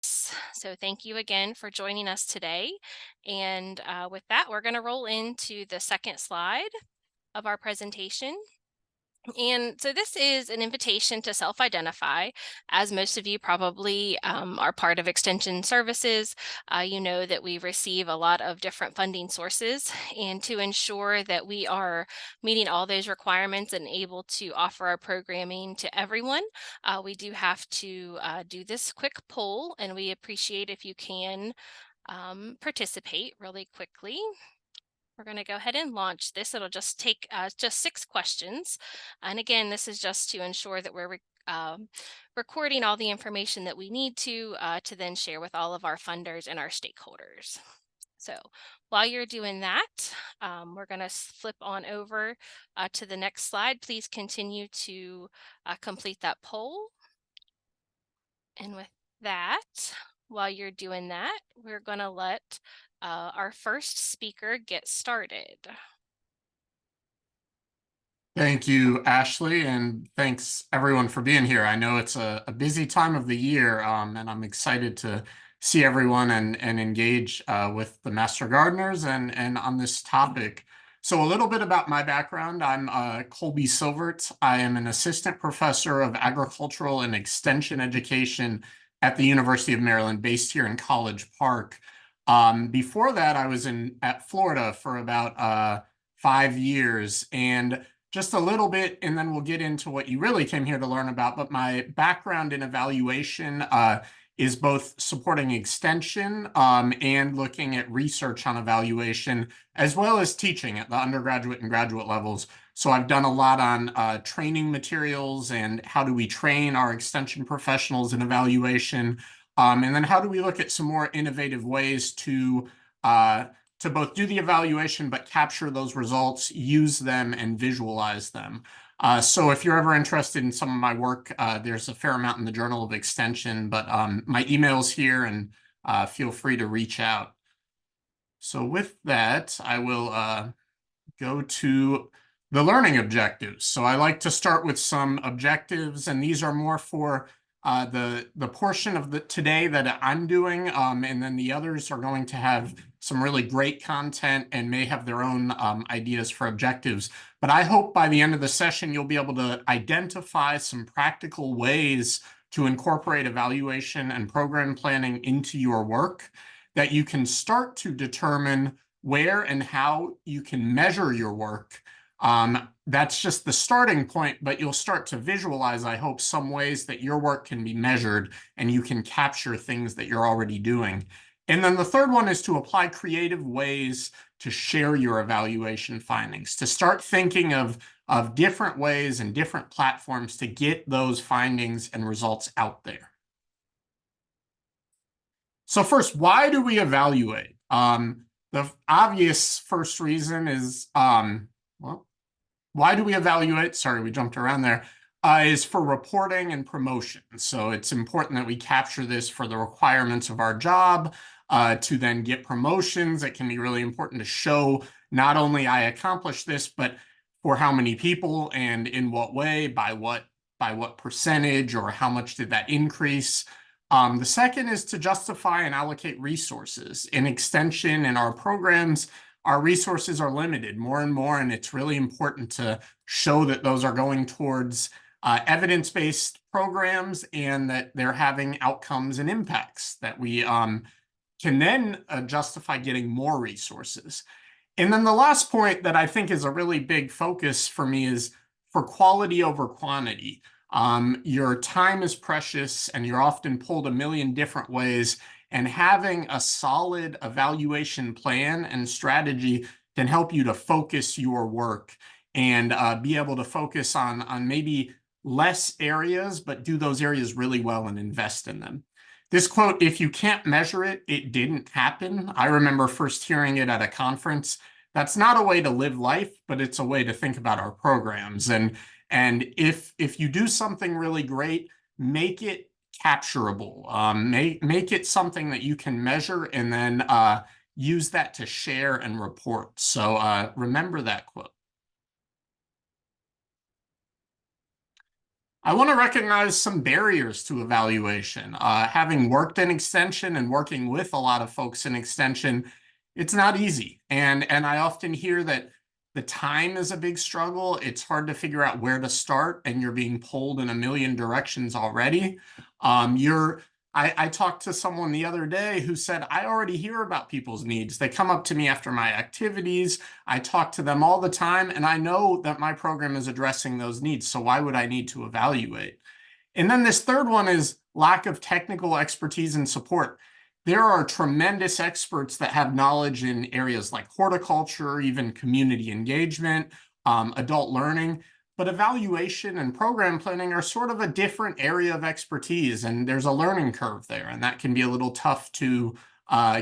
So thank you again for joining us today. And with that, we're going to roll into the second slide of our presentation. And so this is an invitation to self-identify. As most of you probably are part of Extension Services, you know that we receive a lot of different funding sources. And to ensure that we are meeting all those requirements and able to offer our programming to everyone, we do have to do this quick poll, and we appreciate if you can participate really quickly. We're going to go ahead and launch this. It'll just take just 6 questions. And again, this is just to ensure that we're recording all the information that we need to then share with all of our funders and our stakeholders. So while you're doing that, we're going to flip on over to the next slide. Please continue to complete that poll. And with that, while you're doing that, we're going to let our first speaker get started. Thank you, Ashley, and thanks everyone for being here. I know it's a busy time of the year, and I'm excited to see everyone and engage with the Master Gardeners and on this topic. So a little bit about my background. I'm Colby Silvert. I am an assistant professor of agricultural and extension education at the University of Maryland, based here in College Park. Before that, I was at Florida for about 5 years, and just a little bit, and then we'll get into what you really came here to learn about. But my background in evaluation is both supporting extension and looking at research on evaluation, as well as teaching at the undergraduate and graduate levels. So I've done a lot on training materials and how do we train our extension professionals in evaluation. And then how do we look at some more innovative ways to both do the evaluation, but capture those results, use them, and visualize them. So if you're ever interested in some of my work, there's a fair amount in the Journal of Extension, but my email's here, and feel free to reach out. So with that, I will go to the learning objectives. So I like to start with some objectives, and these are more for the portion of the today that I'm doing, and then the others are going to have some really great content and may have their own ideas for objectives. But I hope by the end of the session, you'll be able to identify some practical ways to incorporate evaluation and program planning into your work, that you can start to determine where and how you can measure your work. That's just the starting point, but you'll start to visualize, I hope, some ways that your work can be measured and you can capture things that you're already doing. And then the third one is to apply creative ways to share your evaluation findings, to start thinking of different ways and different platforms to get those findings and results out there. So first, why do we evaluate? The obvious first reason is, well, why do we evaluate? Sorry, we jumped around there. Is for reporting and promotion. So it's important that we capture this for the requirements of our job, to then get promotions. It can be really important to show not only I accomplished this, but for how many people and in what way, by what percentage, or how much did that increase. The second is to justify and allocate resources. In extension in our programs, our resources are limited more and more, and it's really important to show that those are going towards evidence-based programs and that they're having outcomes and impacts that we can then justify getting more resources. And then the last point that I think is a really big focus for me is for quality over quantity. Your time is precious, and you're often pulled a million different ways. And having a solid evaluation plan and strategy can help you to focus your work and be able to focus on maybe less areas, but do those areas really well and invest in them. This quote, "If you can't measure it, it didn't happen." I remember first hearing it at a conference. That's not a way to live life, but it's a way to think about our programs. And if you do something really great, make it capturable. Make it something that you can measure, and then use that to share and report. So remember that quote. I want to recognize some barriers to evaluation. Having worked in extension and working with a lot of folks in extension, it's not easy. And I often hear that the time is a big struggle. It's hard to figure out where to start, and you're being pulled in a million directions already. I talked to someone the other day who said, I already hear about people's needs. They come up to me after my activities. I talk to them all the time, and I know that my program is addressing those needs. So why would I need to evaluate? And then this third one is lack of technical expertise and support. There are tremendous experts that have knowledge in areas like horticulture, even community engagement, adult learning. But evaluation and program planning are sort of a different area of expertise, and there's a learning curve there, and that can be a little tough to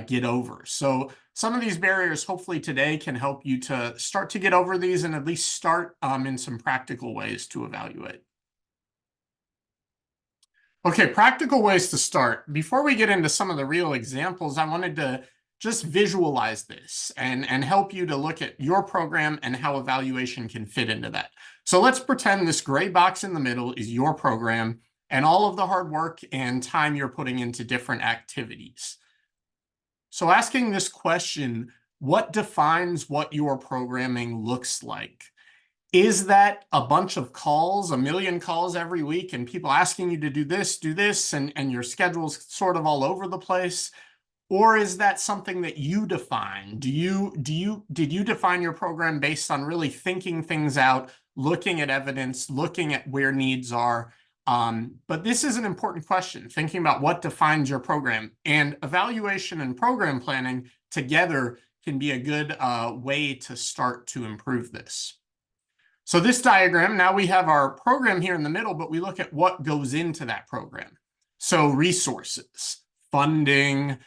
get over. So some of these barriers, hopefully today, can help you to start to get over these and at least start in some practical ways to evaluate. Okay, practical ways to start. Before we get into some of the real examples, I wanted to just visualize this and help you to look at your program and how evaluation can fit into that. So let's pretend this gray box in the middle is your program and all of the hard work and time you're putting into different activities. So asking this question, what defines what your programming looks like? Is that a bunch of calls, a million calls every week, and people asking you to do this, and your schedule's sort of all over the place? Or is that something that you define? Did you define your program based on really thinking things out, looking at evidence, looking at where needs are? But this is an important question, thinking about what defines your program. And evaluation and program planning together can be a good way to start to improve this. So this diagram, now we have our program here in the middle, but we look at what goes into that program. So resources, funding,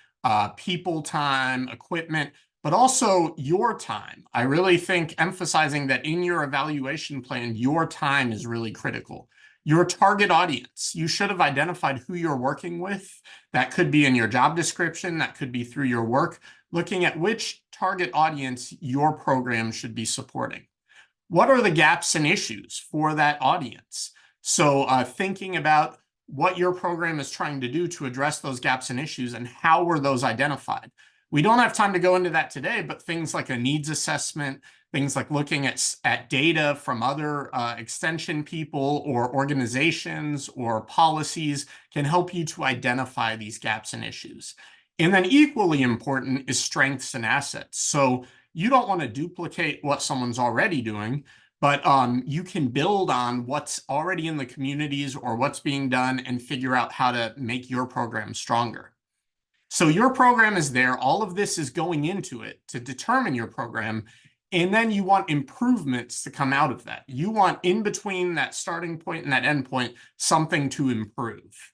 people time, equipment, but also your time. I really think emphasizing that in your evaluation plan, your time is really critical. Your target audience, you should have identified who you're working with. That could be in your job description, that could be through your work, looking at which target audience your program should be supporting. What are the gaps and issues for that audience? So thinking about what your program is trying to do to address those gaps and issues and how were those identified. We don't have time to go into that today, but things like a needs assessment, things like looking at data from other extension people or organizations or policies can help you to identify these gaps and issues. And then equally important is strengths and assets. So you don't want to duplicate what someone's already doing, but you can build on what's already in the communities or what's being done and figure out how to make your program stronger. So your program is there. All of this is going into it to determine your program. And then you want improvements to come out of that. You want in between that starting point and that end point, something to improve.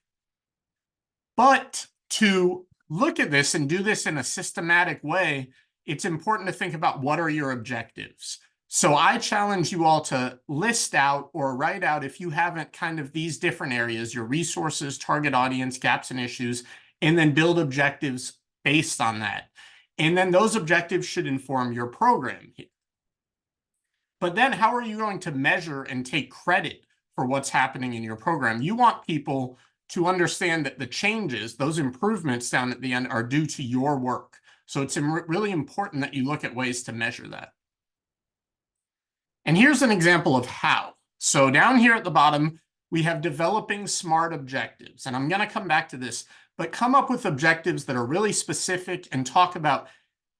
But to look at this and do this in a systematic way, it's important to think about what are your objectives. So I challenge you all to list out or write out, if you haven't, kind of these different areas, your resources, target audience, gaps and issues, and then build objectives based on that. And then those objectives should inform your program here. But then how are you going to measure and take credit for what's happening in your program? You want people to understand that the changes, those improvements down at the end, are due to your work. So it's really important that you look at ways to measure that. And here's an example of how. So down here at the bottom, we have developing SMART objectives. And I'm going to come back to this, but come up with objectives that are really specific and talk about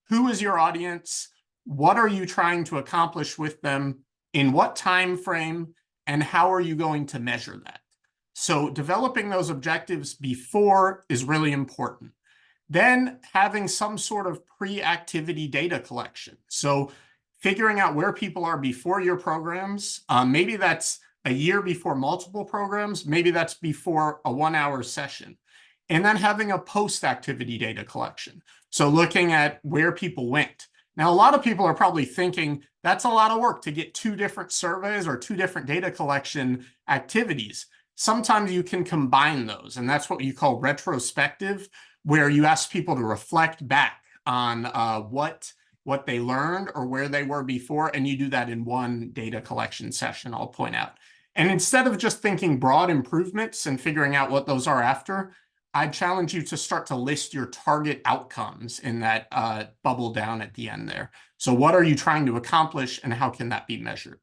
who is your audience, what are you trying to accomplish with them, in what time frame, and how are you going to measure that? So developing those objectives before is really important. Then having some sort of pre-activity data collection. So figuring out where people are before your programs. Maybe that's a year before multiple programs. Maybe that's before a 1-hour session. And then having a post-activity data collection. So looking at where people went. Now, a lot of people are probably thinking that's a lot of work to get 2 different surveys or 2 different data collection activities. Sometimes you can combine those, and that's what you call retrospective, where you ask people to reflect back on what they learned or where they were before, and you do that in one data collection session, I'll point out. And instead of just thinking broad improvements and figuring out what those are after, I challenge you to start to list your target outcomes in that bubble down at the end there. So what are you trying to accomplish and how can that be measured?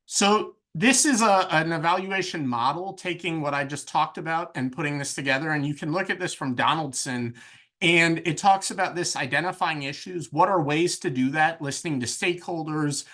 So this is an evaluation model, taking what I just talked about and putting this together. And you can look at this from Donaldson, and it talks about this identifying issues. What are ways to do that? Listening to stakeholders,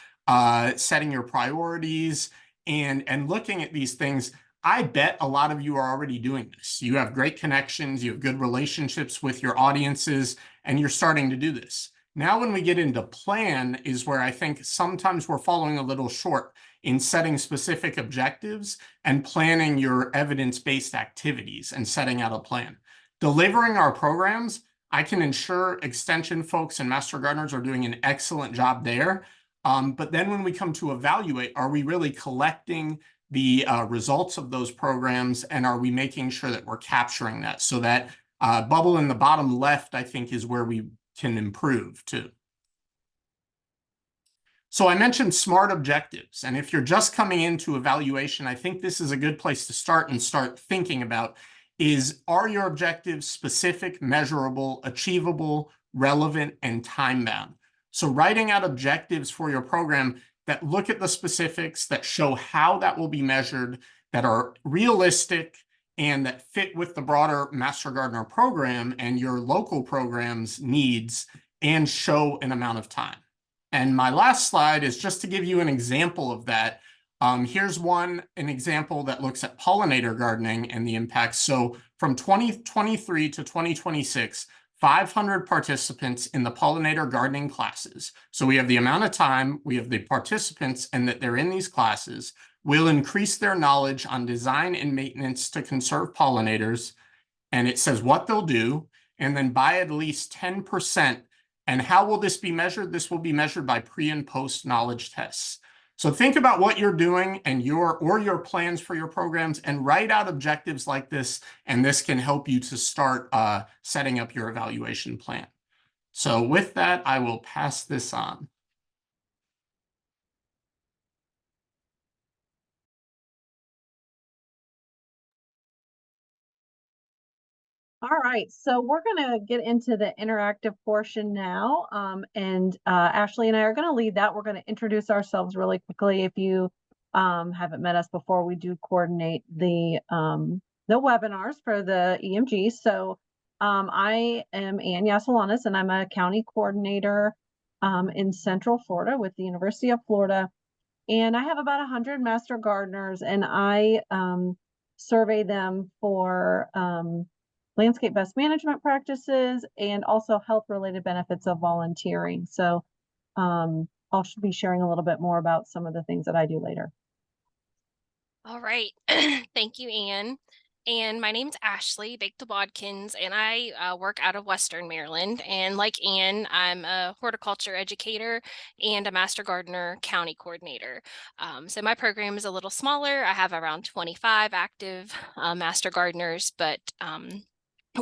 setting your priorities, and looking at these things. I bet a lot of you are already doing this. You have great connections, you have good relationships with your audiences, and you're starting to do this. Now, when we get into plan is where I think sometimes we're falling a little short in setting specific objectives and planning your evidence-based activities and setting out a plan. Delivering our programs, I can ensure extension folks and master gardeners are doing an excellent job there. But then when we come to evaluate, are we really collecting the results of those programs, and are we making sure that we're capturing that? So that bubble in the bottom left, I think, is where we can improve too. So I mentioned SMART objectives, and if you're just coming into evaluation, I think this is a good place to start and start thinking about are your objectives specific, measurable, achievable, relevant, and time-bound? So writing out objectives for your program that look at the specifics, that show how that will be measured, that are realistic, and that fit with the broader Master Gardener program and your local program's needs, and show an amount of time. And my last slide is just to give you an example of that. Here's an example that looks at pollinator gardening and the impacts. So from 2023 to 2026, 500 participants in the pollinator gardening classes. So we have the amount of time, we have the participants, and that they're in these classes will increase their knowledge on design and maintenance to conserve pollinators. And it says what they'll do, and then by at least 10%. And how will this be measured? This will be measured by pre and post knowledge tests. So think about what you're doing and your plans for your programs, and write out objectives like this, and this can help you to start setting up your evaluation plan. So with that, I will pass this on. All right, so we're going to get into the interactive portion now, and Ashley and I are going to lead that. We're going to introduce ourselves really quickly. If you haven't met us before, we do coordinate the webinars for the EMG. So I am Ann Yasalonis, and I'm a county coordinator in Central Florida with the University of Florida. And I have about 100 master gardeners, and I survey them for landscape best management practices and also health related benefits of volunteering. So I'll be sharing a little bit more about some of the things that I do later. All right. Thank you, Ann. And my name's Ashley Bodkins, and I work out of Western Maryland. And like Ann, I'm a horticulture educator and a Master Gardener county coordinator. So my program is a little smaller. I have around 25 active Master Gardeners, but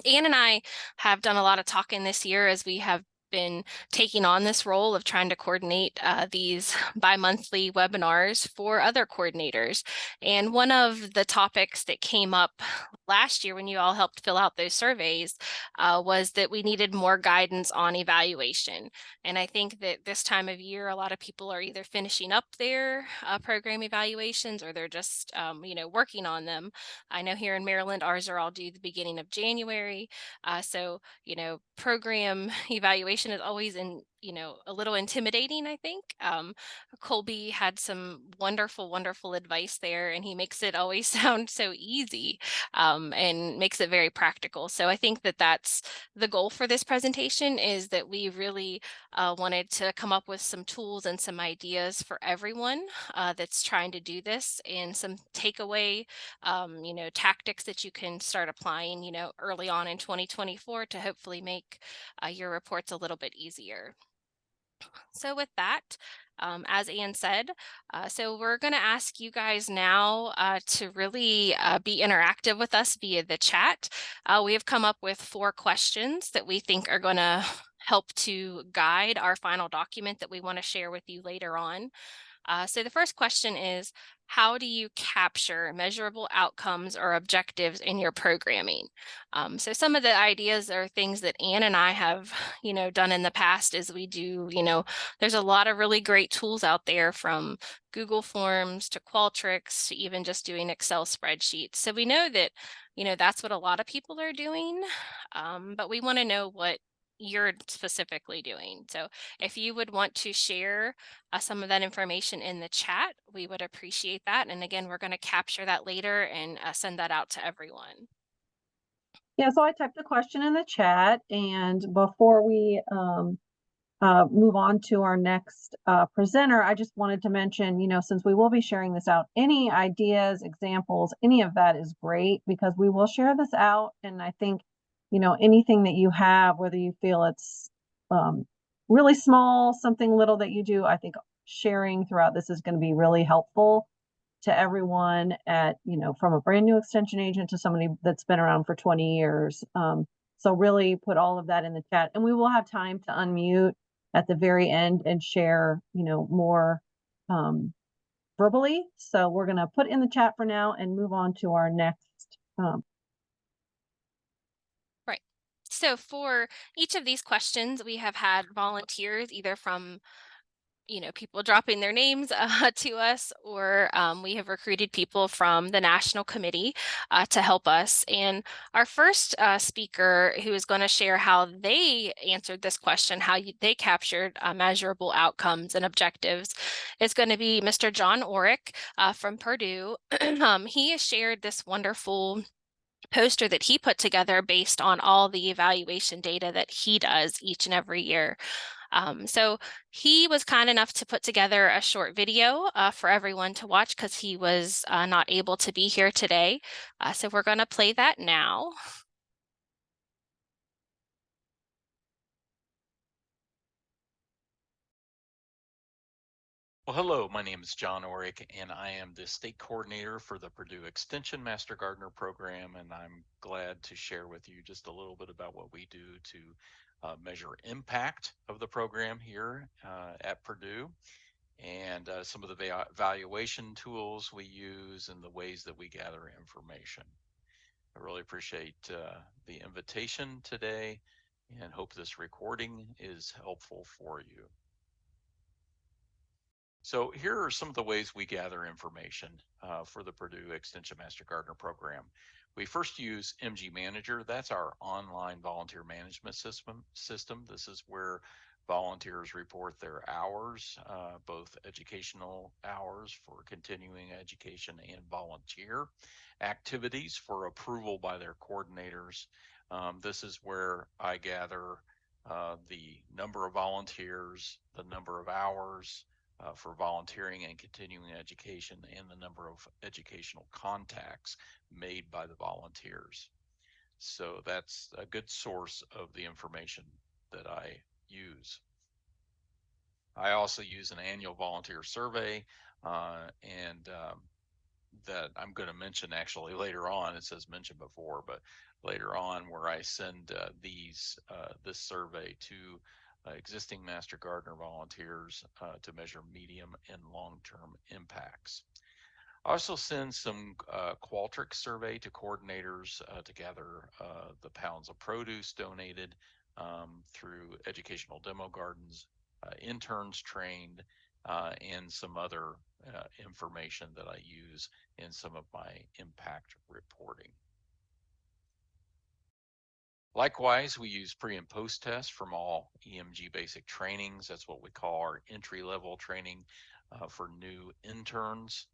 Ann and I have done a lot of talking this year as we have been taking on this role of trying to coordinate these bi-monthly webinars for other coordinators. And one of the topics that came up last year when you all helped fill out those surveys was that we needed more guidance on evaluation. And I think that this time of year, a lot of people are either finishing up their program evaluations, or they're just, working on them. I know here in Maryland, ours are all due the beginning of January. So, program evaluation is always a little intimidating, I think. Colby had some wonderful advice there, and he makes it always sound so easy and makes it very practical. So I think that that's the goal for this presentation, is that we really wanted to come up with some tools and some ideas for everyone that's trying to do this, and some takeaway tactics that you can start applying early on in 2024 to hopefully make your reports a little bit easier. So with that, as Ann said, so we're going to ask you guys now to really be interactive with us via the chat. We have come up with 4 questions that we think are going to help to guide our final document that we want to share with you later on. So the first question is, how do you capture measurable outcomes or objectives in your programming? So some of the ideas are things that Ann and I have, done in the past is we do, there's a lot of really great tools out there from Google Forms to Qualtrics to even just doing Excel spreadsheets. So we know that, that's what a lot of people are doing, but we want to know what you're specifically doing. So if you would want to share some of that information in the chat, we would appreciate that. And again, we're going to capture that later and send that out to everyone. Yeah, so I typed the question in the chat, and before we move on to our next presenter, I just wanted to mention, since we will be sharing this out, any ideas, examples, any of that is great, because we will share this out. And I think, anything that you have, whether you feel it's really small, something little that you do, I think sharing throughout this is going to be really helpful to everyone from a brand new extension agent to somebody that's been around for 20 years. So really put all of that in the chat, and we will have time to unmute at the very end and share, more verbally. So we're going to put in the chat for now and move on to our next. Right. So for each of these questions, we have had volunteers either from people dropping their names to us, or we have recruited people from the national committee to help us. And our first speaker, who is going to share how they answered this question, how they captured measurable outcomes and objectives, is going to be Mr. John Orick from Purdue. He has shared this wonderful poster that he put together based on all the evaluation data that he does each and every year. So he was kind enough to put together a short video for everyone to watch because he was not able to be here today. So we're going to play that now. Well, hello, my name is John Orick, and I am the state coordinator for the Purdue Extension Master Gardener program, and I'm glad to share with you just a little bit about what we do to measure impact of the program here at Purdue, and some of the evaluation tools we use and the ways that we gather information. I really appreciate the invitation today and hope this recording is helpful for you. So here are some of the ways we gather information for the Purdue Extension Master Gardener program. We first use EMG Manager. That's our online volunteer management system. This is where volunteers report their hours, both educational hours for continuing education and volunteer activities for approval by their coordinators. This is where I gather the number of volunteers, the number of hours, for volunteering and continuing education, and the number of educational contacts made by the volunteers. So that's a good source of the information that I use. I also use an annual volunteer survey, and that I'm going to mention actually later on. It says mentioned before, but later on, where I send this survey to existing Master Gardener volunteers to measure medium and long-term impacts. I also send some Qualtrics survey to coordinators to gather the pounds of produce donated through educational demo gardens, interns trained, and some other information that I use in some of my impact reporting. Likewise, we use pre and post tests from all EMG basic trainings. That's what we call our entry-level training for new interns.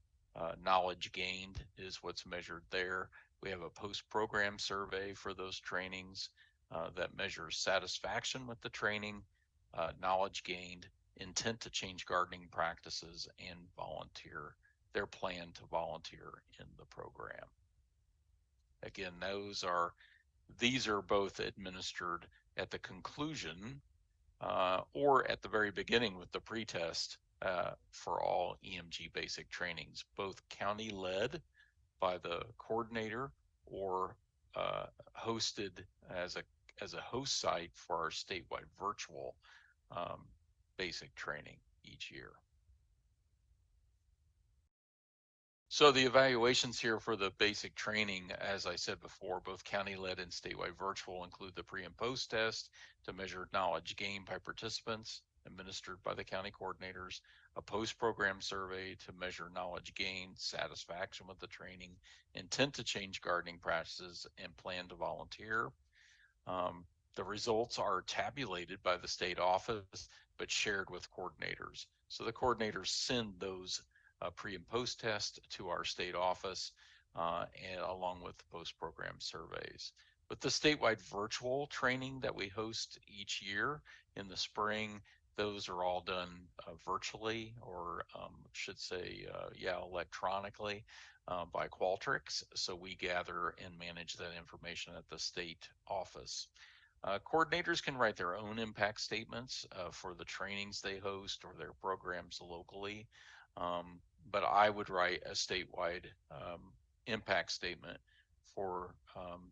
Knowledge gained is what's measured there. We have a post-program survey for those trainings that measures satisfaction with the training, knowledge gained, intent to change gardening practices, and their plan to volunteer in the program. Again, these are both administered at the conclusion or at the very beginning with the pretest for all EMG basic trainings, both county led by the coordinator or hosted as a host site for our statewide virtual basic training each year. So the evaluations here for the basic training, as I said before, both county-led and statewide virtual, include the pre and post test to measure knowledge gained by participants administered by the county coordinators, a post-program survey to measure knowledge gained, satisfaction with the training, intent to change gardening practices, and plan to volunteer. The results are tabulated by the state office, but shared with coordinators. So the coordinators send those pre and post test to our state office and along with the post program surveys. But the statewide virtual training that we host each year in the spring, those are all done virtually, or should say, electronically by Qualtrics. So we gather and manage that information at the state office. Coordinators can write their own impact statements for the trainings they host or their programs locally, but I would write a statewide impact statement for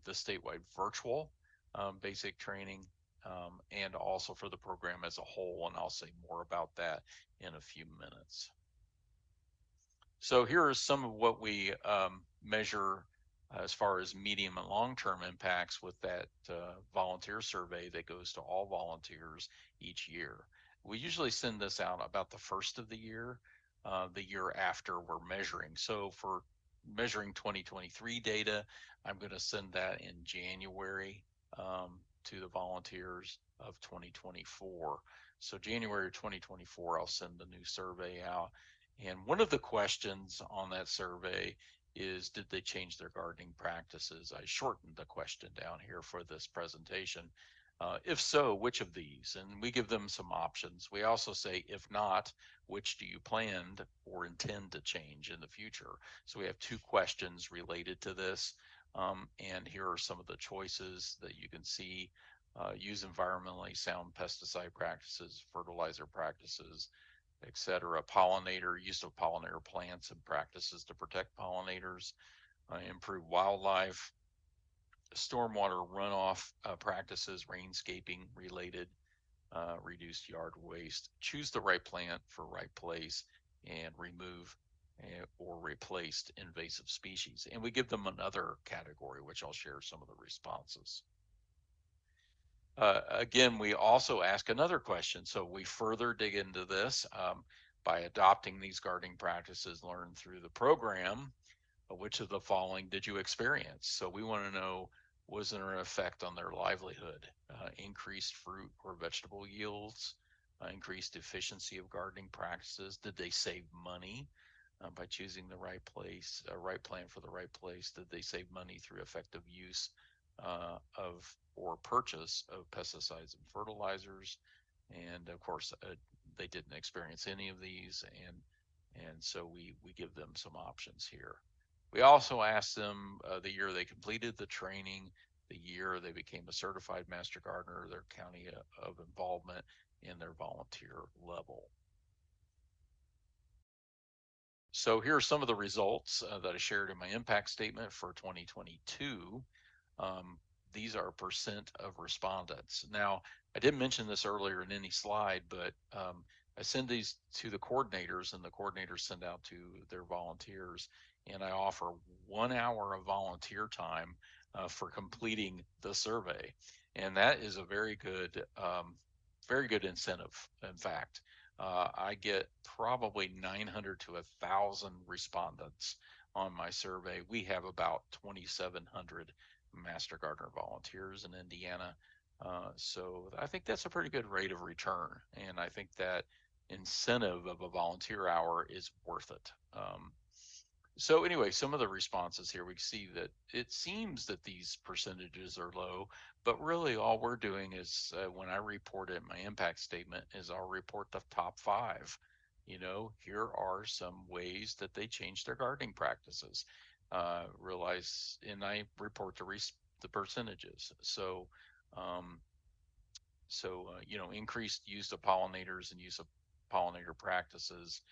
the statewide virtual basic training and also for the program as a whole, and I'll say more about that in a few minutes. So here is some of what we measure as far as medium and long-term impacts with that volunteer survey that goes to all volunteers each year. We usually send this out about the first of the year after we're measuring. So for measuring 2023 data, I'm going to send that in January to the volunteers of 2024. So January 2024, I'll send the new survey out. And one of the questions on that survey is, did they change their gardening practices? I shortened the question down here for this presentation. If so, which of these? And we give them some options. We also say, if not, which do you plan or intend to change in the future? So we have two questions related to this. And here are some of the choices that you can see. Use environmentally sound pesticide practices, fertilizer practices, etc. Pollinator, use of pollinator plants and practices to protect pollinators, improve wildlife, stormwater runoff practices, rainscaping related, reduced yard waste, choose the right plant for right place, and remove or replaced invasive species. And we give them another category, which I'll share some of the responses. Again, we also ask another question. So we further dig into this by adopting these gardening practices learned through the program. Which of the following did you experience? So we want to know, was there an effect on their livelihood? Increased fruit or vegetable yields, increased efficiency of gardening practices? Did they save money by choosing the right place, right plant for the right place? Did they save money through effective use of or purchase of pesticides and fertilizers? And of course, they didn't experience any of these, and so we give them some options here. We also asked them the year they completed the training, the year they became a certified master gardener, their county of involvement, and their volunteer level. So here are some of the results that I shared in my impact statement for 2022. These are percent of respondents. Now, I didn't mention this earlier in any slide, but I send these to the coordinators, and the coordinators send out to their volunteers, and I offer 1 hour of volunteer time for completing the survey. And that is a very good incentive. In fact, I get probably 900 to 1,000 respondents on my survey. We have about 2,700 master gardener volunteers in Indiana. So I think that's a pretty good rate of return. And I think that incentive of a volunteer hour is worth it. So anyway, some of the responses here, we see that it seems that these percentages are low, but really all we're doing is when I report it, my impact statement is I'll report the top 5. You know, here are some ways that they changed their gardening practices. Realize, and I report the percentages. So, you know, increased use of pollinators and use of pollinator practices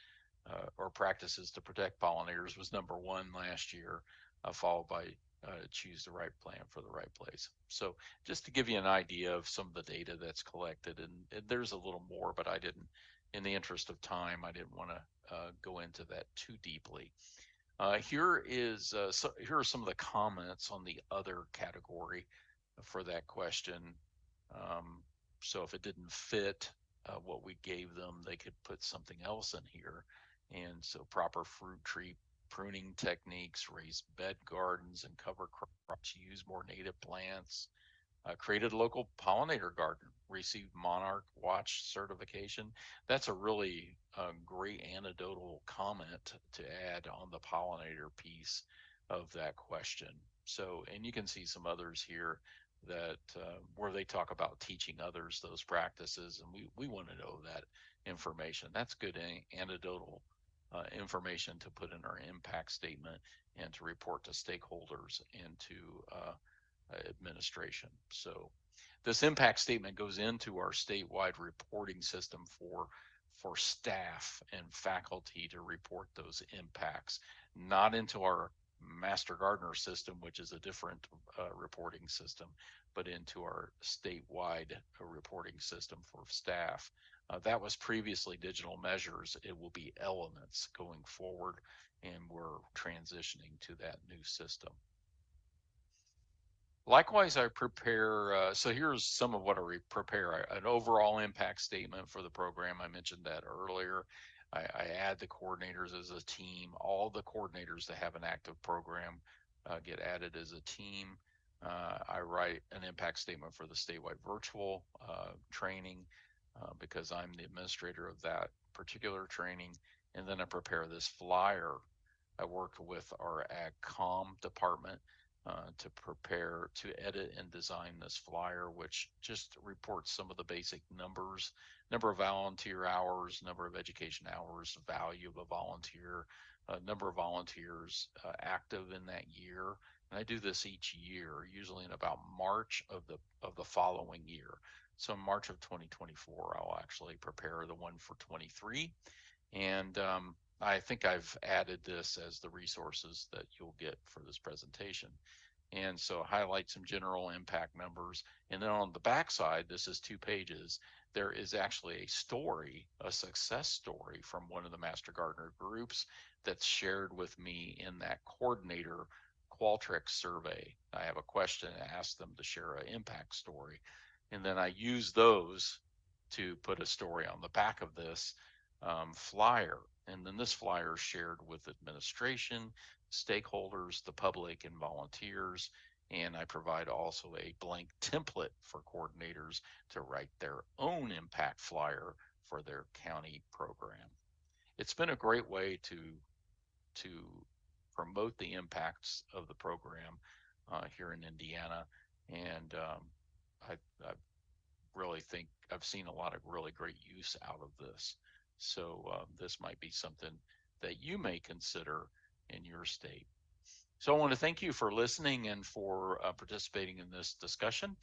or practices to protect pollinators was number 1 last year, followed by choose the right plant for the right place. So just to give you an idea of some of the data that's collected, and there's a little more, but I didn't, in the interest of time, I didn't want to go into that too deeply. Here are some of the comments on the other category for that question. So if it didn't fit what we gave them, they could put something else in here. And so proper fruit tree pruning techniques, raise bed gardens and cover crops, use more native plants, created a local pollinator garden, received Monarch Watch certification. That's a really great anecdotal comment to add on the pollinator piece of that question. So, and you can see some others here that where they talk about teaching others those practices, and we want to know that information. That's good anecdotal information to put in our impact statement and to report to stakeholders and to administration. So this impact statement goes into our statewide reporting system for staff and faculty to report those impacts, not into our Master Gardener system, which is a different reporting system, but into our statewide reporting system for staff. That was previously digital measures. It will be elements going forward, and we're transitioning to that new system. Likewise, I prepare, so here's some of what I prepare, an overall impact statement for the program. I mentioned that earlier. I add the coordinators as a team. All the coordinators that have an active program get added as a team. I write an impact statement for the statewide virtual training because I'm the administrator of that particular training. And then I prepare this flyer. I work with our Ag Comm department to prepare to edit and design this flyer, which just reports some of the basic numbers, number of volunteer hours, number of education hours, value of a volunteer, number of volunteers active in that year. And I do this each year, usually in about March of the following year. So March of 2024, I'll actually prepare the one for 23. And I think I've added this as the resources that you'll get for this presentation. And so highlight some general impact numbers. And then on the back side, this is 2 pages. There is actually a story, a success story from one of the Master Gardener groups that's shared with me in that coordinator Qualtrics survey. I have a question and ask them to share an impact story. And then I use those to put a story on the back of this flyer. And then this flyer is shared with administration, stakeholders, the public, and volunteers. And I provide also a blank template for coordinators to write their own impact flyer for their county program. It's been a great way to promote the impacts of the program here in Indiana. And I really think I've seen a lot of really great use out of this. So this might be something that you may consider in your state. So I want to thank you for listening and for participating in this discussion.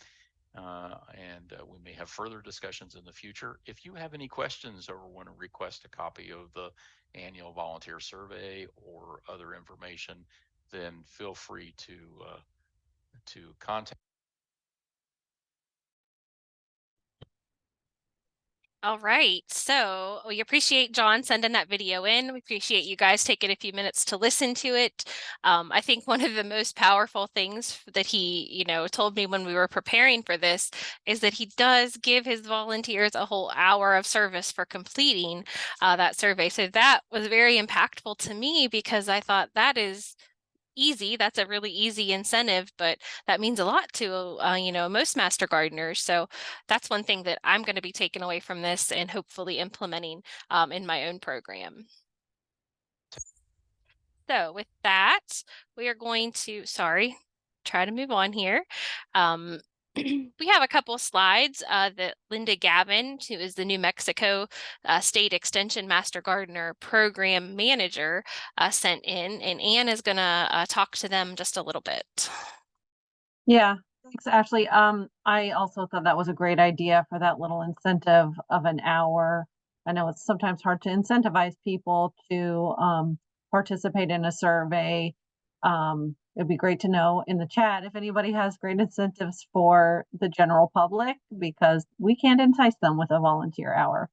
We may have further discussions in the future. If you have any questions or want to request a copy of the annual volunteer survey or other information, then feel free to contact. All right, so we appreciate John sending that video in. We appreciate you guys taking a few minutes to listen to it. I think one of the most powerful things that he, told me when we were preparing for this is that he does give his volunteers a whole hour of service for completing that survey. So that was very impactful to me because I thought that is easy. That's a really easy incentive, but that means a lot to, most Master Gardeners. So that's one thing that I'm going to be taking away from this and hopefully implementing in my own program. So with that, we are going to, try to move on here. We have a couple of slides that Linda Gavin, who is the New Mexico State Extension Master Gardener Program Manager, sent in, and Anne is going to talk to them just a little bit. Yeah, thanks, Ashley. I also thought that was a great idea for that little incentive of an hour. I know it's sometimes hard to incentivize people to participate in a survey. It'd be great to know in the chat if anybody has great incentives for the general public, because we can't entice them with a volunteer hour.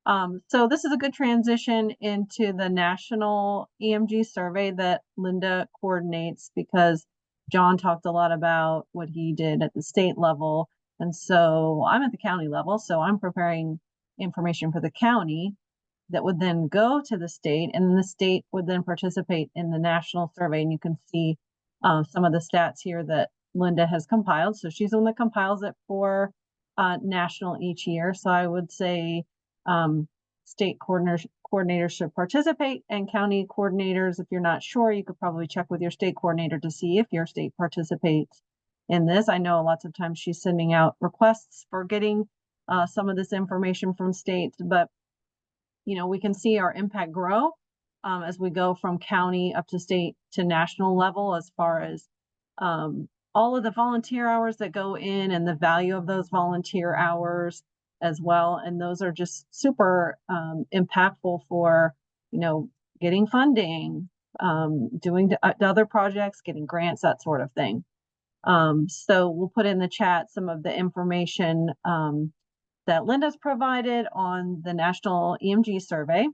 So this is a good transition into the national EMG survey that Linda coordinates, because John talked a lot about what he did at the state level. And so I'm at the county level, so I'm preparing information for the county that would then go to the state, and the state would then participate in the national survey. And you can see some of the stats here that Linda has compiled. So she's the one that compiles it for national each year. So I would say state coordinators should participate, and county coordinators, if you're not sure, you could probably check with your state coordinator to see if your state participates in this. I know lots of times she's sending out requests for getting some of this information from states, but we can see our impact grow as we go from county up to state to national level, as far as all of the volunteer hours that go in and the value of those volunteer hours as well. And those are just super impactful for, getting funding, doing the other projects, getting grants, that sort of thing. So we'll put in the chat some of the information that Linda's provided on the National EMG Survey.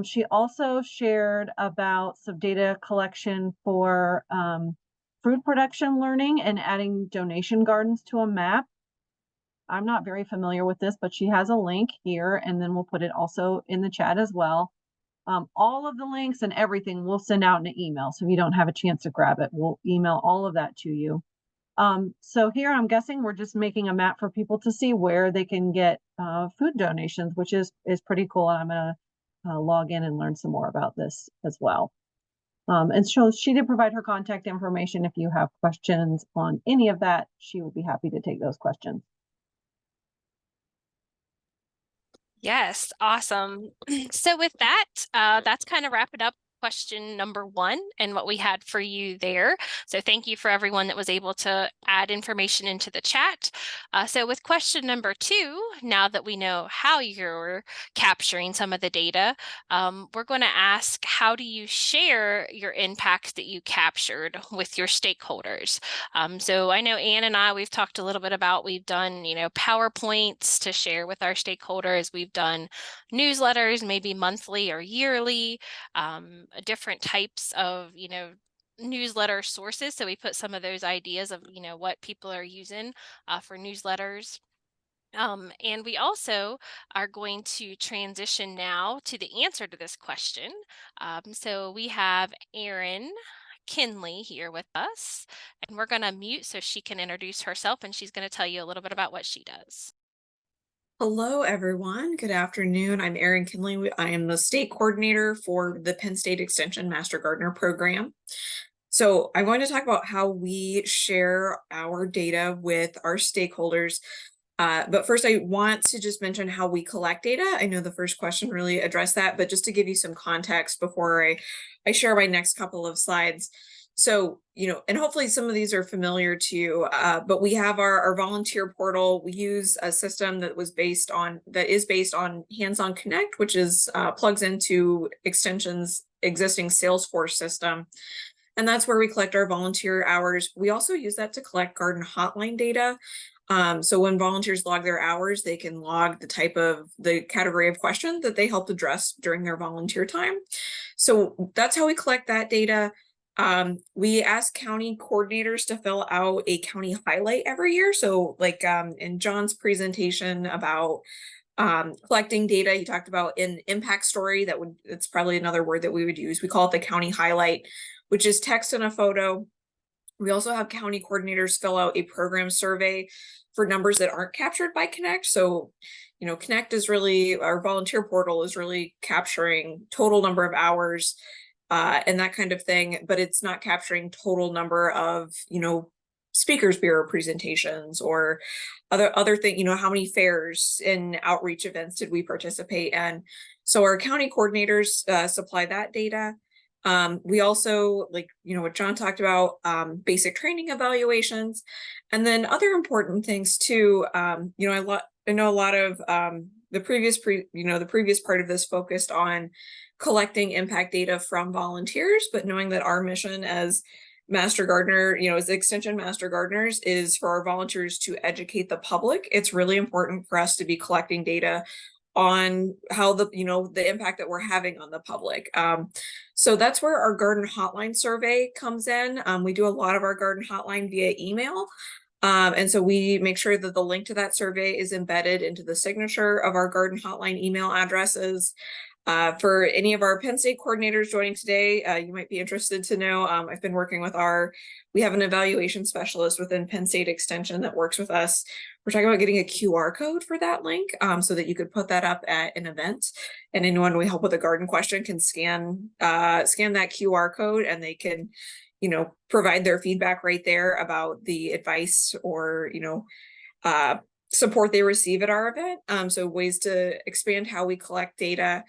She also shared about some data collection for food production learning and adding donation gardens to a map. I'm not very familiar with this, but she has a link here, and then we'll put it also in the chat as well. All of the links and everything we'll send out in an email, so if you don't have a chance to grab it, we'll email all of that to you. So here I'm guessing we're just making a map for people to see where they can get food donations, which is pretty cool. And I'm going to log in and learn some more about this as well. And so she did provide her contact information. If you have questions on any of that, she would be happy to take those questions. Yes, awesome. So with that, that's kind of wrapping up question number 1 and what we had for you there. So thank you for everyone that was able to add information into the chat. So with question number 2, now that we know how you're capturing some of the data, we're going to ask, how do you share your impacts that you captured with your stakeholders? So I know Ann and I, we've talked a little bit about, we've done, PowerPoints to share with our stakeholders. We've done newsletters, maybe monthly or yearly, different types of, newsletter sources. So we put some of those ideas of, what people are using for newsletters. And we also are going to transition now to the answer to this question. So we have Erin Kinley here with us, and we're going to mute so she can introduce herself, and she's going to tell you a little bit about what she does. Hello, everyone. Good afternoon. I'm Erin Kinley. I am the state coordinator for the Penn State Extension Master Gardener program. So I'm going to talk about how we share our data with our stakeholders. But first, I want to just mention how we collect data. I know the first question really addressed that, but just to give you some context before I share my next couple of slides. So, and hopefully some of these are familiar to you, but we have our volunteer portal. We use a system that is based on Hands-on Connect, which is plugs into Extension's existing Salesforce system. And that's where we collect our volunteer hours. We also use that to collect garden hotline data. So when volunteers log their hours, they can log the category of question that they helped address during their volunteer time. So that's how we collect that data. We ask county coordinators to fill out a county highlight every year. So like in John's presentation about collecting data, he talked about an impact story. It's probably another word that we would use. We call it the county highlight, which is text and a photo. We also have county coordinators fill out a program survey for numbers that aren't captured by Connect. So, Connect is really, our volunteer portal is really capturing total number of hours and that kind of thing, but it's not capturing total number of, speakers bureau presentations or other thing, how many fairs and outreach events did we participate in? So our county coordinators supply that data. We also, what John talked about, basic training evaluations, and then other important things too. I know a lot of the previous part of this focused on collecting impact data from volunteers, but knowing that our mission as Master Gardener, as Extension Master Gardeners, is for our volunteers to educate the public. It's really important for us to be collecting data on how the impact that we're having on the public. So that's where our garden hotline survey comes in. We do a lot of our garden hotline via email. And so we make sure that the link to that survey is embedded into the signature of our garden hotline email addresses. For any of our Penn State coordinators joining today, you might be interested to know, I've been working with we have an evaluation specialist within Penn State Extension that works with us. We're talking about getting a QR code for that link, so that you could put that up at an event, and anyone we help with a garden question can scan that QR code, and they can, provide their feedback right there about the advice or, support they receive at our event. So ways to expand how we collect data.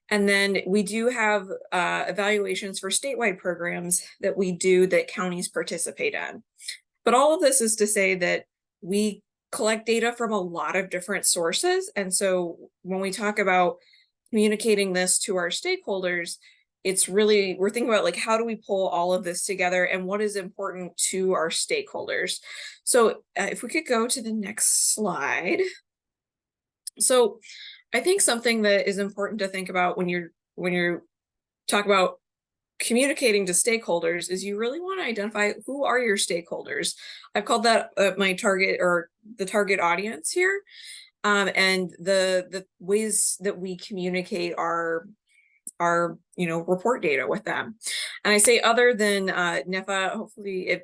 And then we do have evaluations for statewide programs that we do that counties participate in. But all of this is to say that we collect data from a lot of different sources. And so when we talk about communicating this to our stakeholders, it's really, we're thinking about like, how do we pull all of this together and what is important to our stakeholders? So if we could go to the next slide. So I think something that is important to think about when you're talking about communicating to stakeholders is you really want to identify who are your stakeholders. I've called that my target, or the target audience here. And the ways that we communicate our report data with them. And I say other than NIFA, hopefully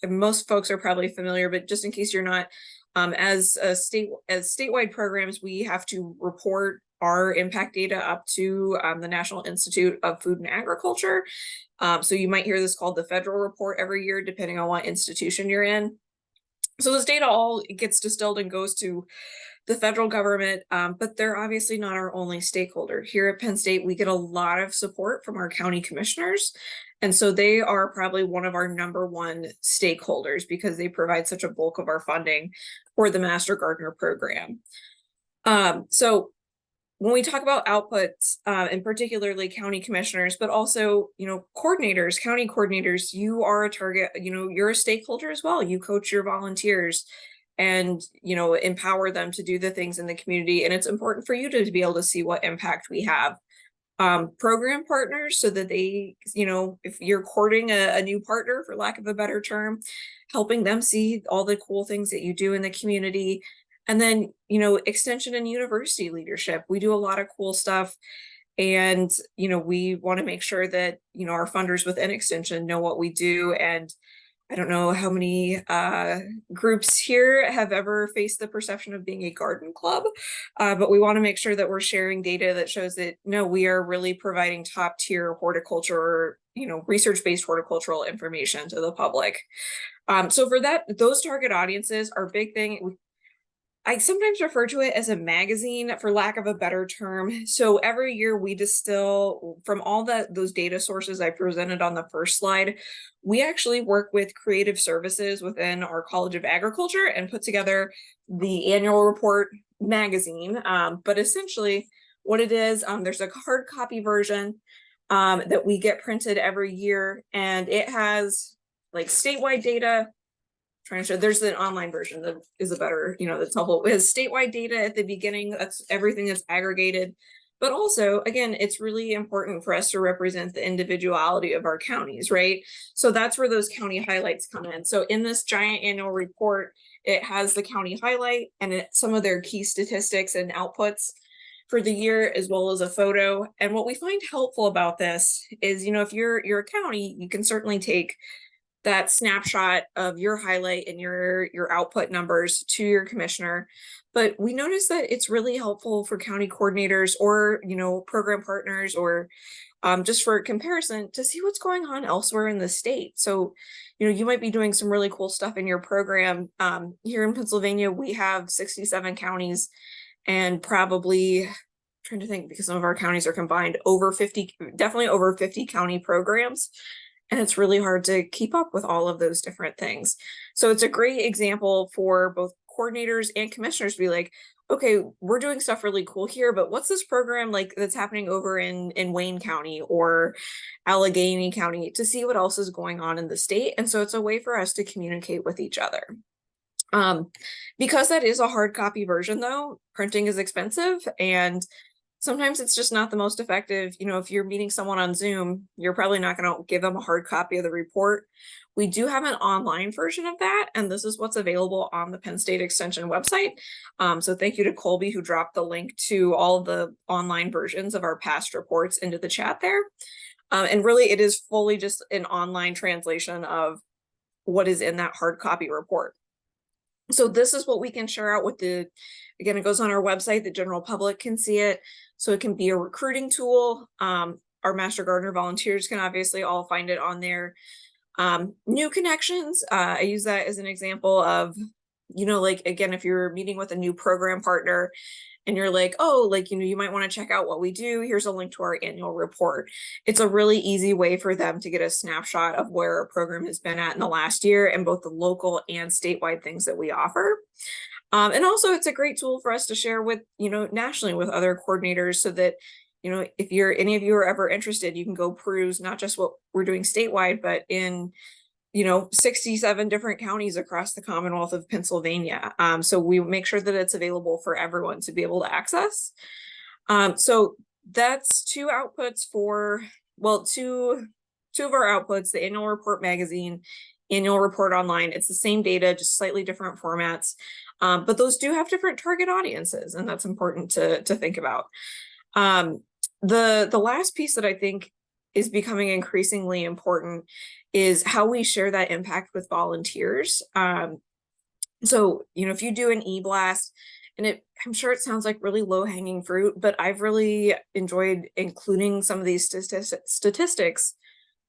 most folks are probably familiar, but just in case you're not, as statewide programs, we have to report our impact data up to the National Institute of Food and Agriculture. So you might hear this called the federal report every year, depending on what institution you're in. So this data all gets distilled and goes to the federal government, but they're obviously not our only stakeholder. Here at Penn State, we get a lot of support from our county commissioners. And so they are probably one of our #1 stakeholders because they provide such a bulk of our funding for the Master Gardener program. So when we talk about outputs, and particularly county commissioners, but also, coordinators, county coordinators, you are a target, you're a stakeholder as well. You coach your volunteers and, empower them to do the things in the community. And it's important for you to be able to see what impact we have. Program partners, so that they, if you're courting a new partner, for lack of a better term, helping them see all the cool things that you do in the community. And then, extension and university leadership. We do a lot of cool stuff. And, we want to make sure that, our funders within extension know what we do. And I don't know how many groups here have ever faced the perception of being a garden club, but we want to make sure that we're sharing data that shows that, no, we are really providing top tier horticulture, research-based horticultural information to the public. So for that, those target audiences are a big thing. I sometimes refer to it as a magazine, for lack of a better term. So every year we distill from all those data sources I presented on the first slide. We actually work with creative services within our College of Agriculture and put together the annual report magazine. But essentially what it is, there's a hard copy version that we get printed every year, and it has like statewide data. Trying to show there's an online version that is a better, that's helpful. It has statewide data at the beginning. That's everything that's aggregated. But also, again, it's really important for us to represent the individuality of our counties, right? So that's where those county highlights come in. So in this giant annual report, it has the county highlight and some of their key statistics and outputs for the year, as well as a photo. And what we find helpful about this is, if you're a county, you can certainly take that snapshot of your highlight and your output numbers to your commissioner. But we noticed that it's really helpful for county coordinators or, program partners, or just for comparison, to see what's going on elsewhere in the state. So, you might be doing some really cool stuff in your program. Here in Pennsylvania, we have 67 counties, and probably, trying to think, because some of our counties are combined, definitely over 50 county programs. And it's really hard to keep up with all of those different things. So it's a great example for both coordinators and commissioners to be like, okay, we're doing stuff really cool here, but what's this program like that's happening over in Wayne County or Allegheny County, to see what else is going on in the state. And so it's a way for us to communicate with each other. Because that is a hard copy version though, printing is expensive and sometimes it's just not the most effective. You know, if you're meeting someone on Zoom, you're probably not going to give them a hard copy of the report. We do have an online version of that, and this is what's available on the Penn State Extension website. So thank you to Colby who dropped the link to all of the online versions of our past reports into the chat there. And really it is fully just an online translation of what is in that hard copy report. So this is what we can share out with again, it goes on our website, the general public can see it. So it can be a recruiting tool. Our Master Gardener volunteers can obviously all find it on there. New connections, I use that as an example of, you know, like, again, if you're meeting with a new program partner and you're like, oh, like, you know, you might want to check out what we do. Here's a link to our annual report. It's a really easy way for them to get a snapshot of where a program has been at in the last year and both the local and statewide things that we offer. And also it's a great tool for us to share with, you know, nationally with other coordinators so that, you know, if any of you are ever interested, you can go peruse not just what we're doing statewide, but in, you know, 67 different counties across the Commonwealth of Pennsylvania. So we make sure that it's available for everyone to be able to access. So that's two outputs for, well, two of our outputs, the annual report magazine, annual report online. It's the same data, just slightly different formats. But those do have different target audiences, and that's important to think about. The last piece that I think is becoming increasingly important is how we share that impact with volunteers. So, you know, if you do an e-blast, and I'm sure it sounds like really low-hanging fruit, but I've really enjoyed including some of these statistics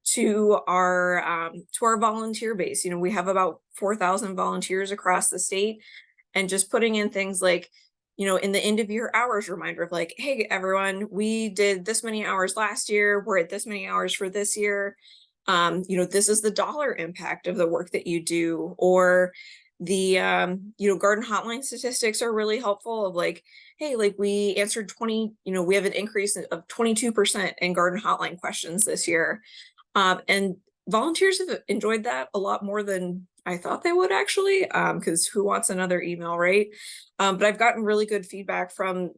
to our volunteer base. You know, we have about 4,000 volunteers across the state, and just putting in things like, you know, in the end of year hours reminder of like, hey, everyone, we did this many hours last year. We're at this many hours for this year. You know, this is the dollar impact of the work that you do. Or the, you know, garden hotline statistics are really helpful of like, hey, like we answered 20, you know, we have an increase of 22% in garden hotline questions this year. And volunteers have enjoyed that a lot more than I thought they would actually, because who wants another email, right? But I've gotten really good feedback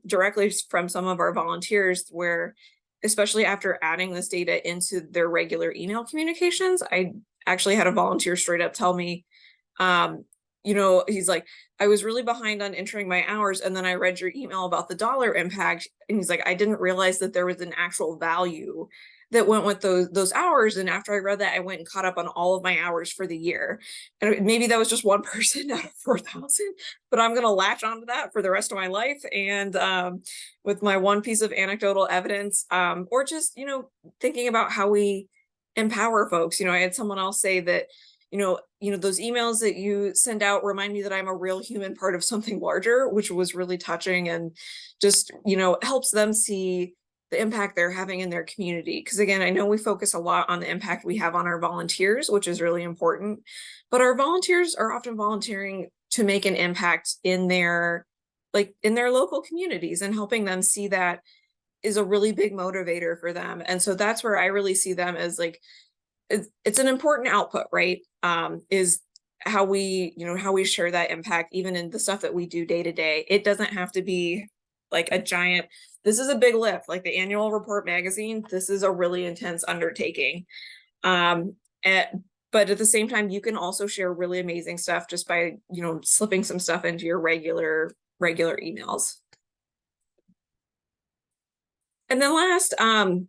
directly from some of our volunteers where, especially after adding this data into their regular email communications, I actually had a volunteer straight up tell me, you know, he's like, I was really behind on entering my hours, and then I read your email about the dollar impact, and he's like, I didn't realize that there was an actual value that went with those hours. And after I read that, I went and caught up on all of my hours for the year. And maybe that was just one person out of 4,000, but I'm going to latch onto that for the rest of my life. And with my one piece of anecdotal evidence, or just, you know, thinking about how we empower folks. You know, I had someone else say that, you know, those emails that you send out remind me that I'm a real human part of something larger, which was really touching and just, you know, helps them see the impact they're having in their community. Because again, I know we focus a lot on the impact we have on our volunteers, which is really important, but our volunteers are often volunteering to make an impact in their local communities, and helping them see that is a really big motivator for them. And so that's where I really see them as like, it's an important output, right? Is how we share that impact, even in the stuff that we do day to day. It doesn't have to be like a giant, this is a big lift, like the annual report magazine. This is a really intense undertaking. But at the same time, you can also share really amazing stuff just by, you know, slipping some stuff into your regular emails. And then last,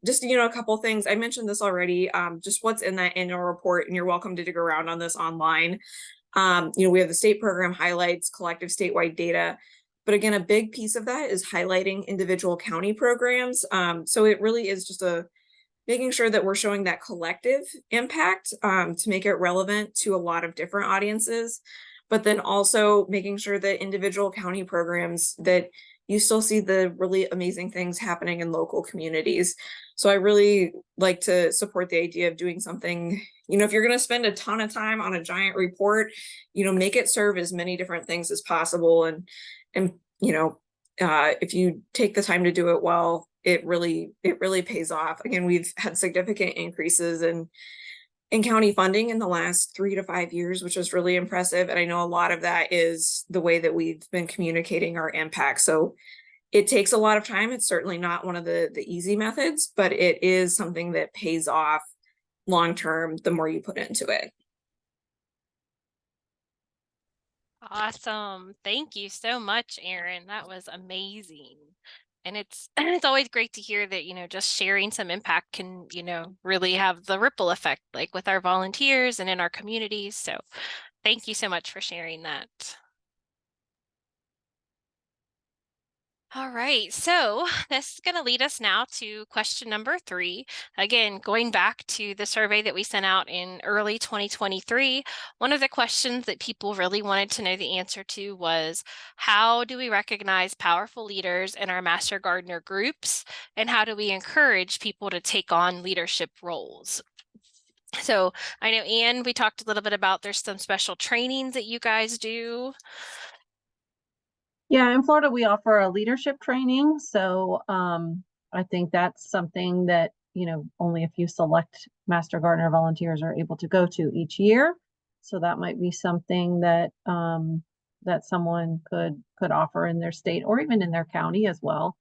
just, you know, a couple things. I mentioned this already, just what's in that annual report, and you're welcome to dig around on this online. You know, we have the state program highlights, collective statewide data. But again, a big piece of that is highlighting individual county programs. So it really is just making sure that we're showing that collective impact to make it relevant to a lot of different audiences, but then also making sure that individual county programs, that you still see the really amazing things happening in local communities. So I really like to support the idea of doing something, you know, if you're going to spend a ton of time on a giant report, you know, make it serve as many different things as possible. And you know, if you take the time to do it well, it really pays off. Again, we've had significant increases in in county funding in the last 3 to 5 years, which was really impressive. And I know a lot of that is the way that we've been communicating our impact. So it takes a lot of time. It's certainly not one of the easy methods, but it is something that pays off long-term the more you put into it. Awesome. Thank you so much, Erin. That was amazing. And it's it's always great to hear that, just sharing some impact can, really have the ripple effect, like with our volunteers and in our communities. So thank you so much for sharing that. All right, so this is going to lead us now to question number 3. Again, going back to the survey that we sent out in early 2023, one of the questions that people really wanted to know the answer to was, how do we recognize powerful leaders in our Master Gardener groups, and how do we encourage people to take on leadership roles? So I know, Anne, we talked a little bit about there's some special trainings that you guys do. Yeah, in Florida, we offer a leadership training. So I think that's something that, only a few select Master Gardener volunteers are able to go to each year. So that might be something that that someone could offer in their state or even in their county as well.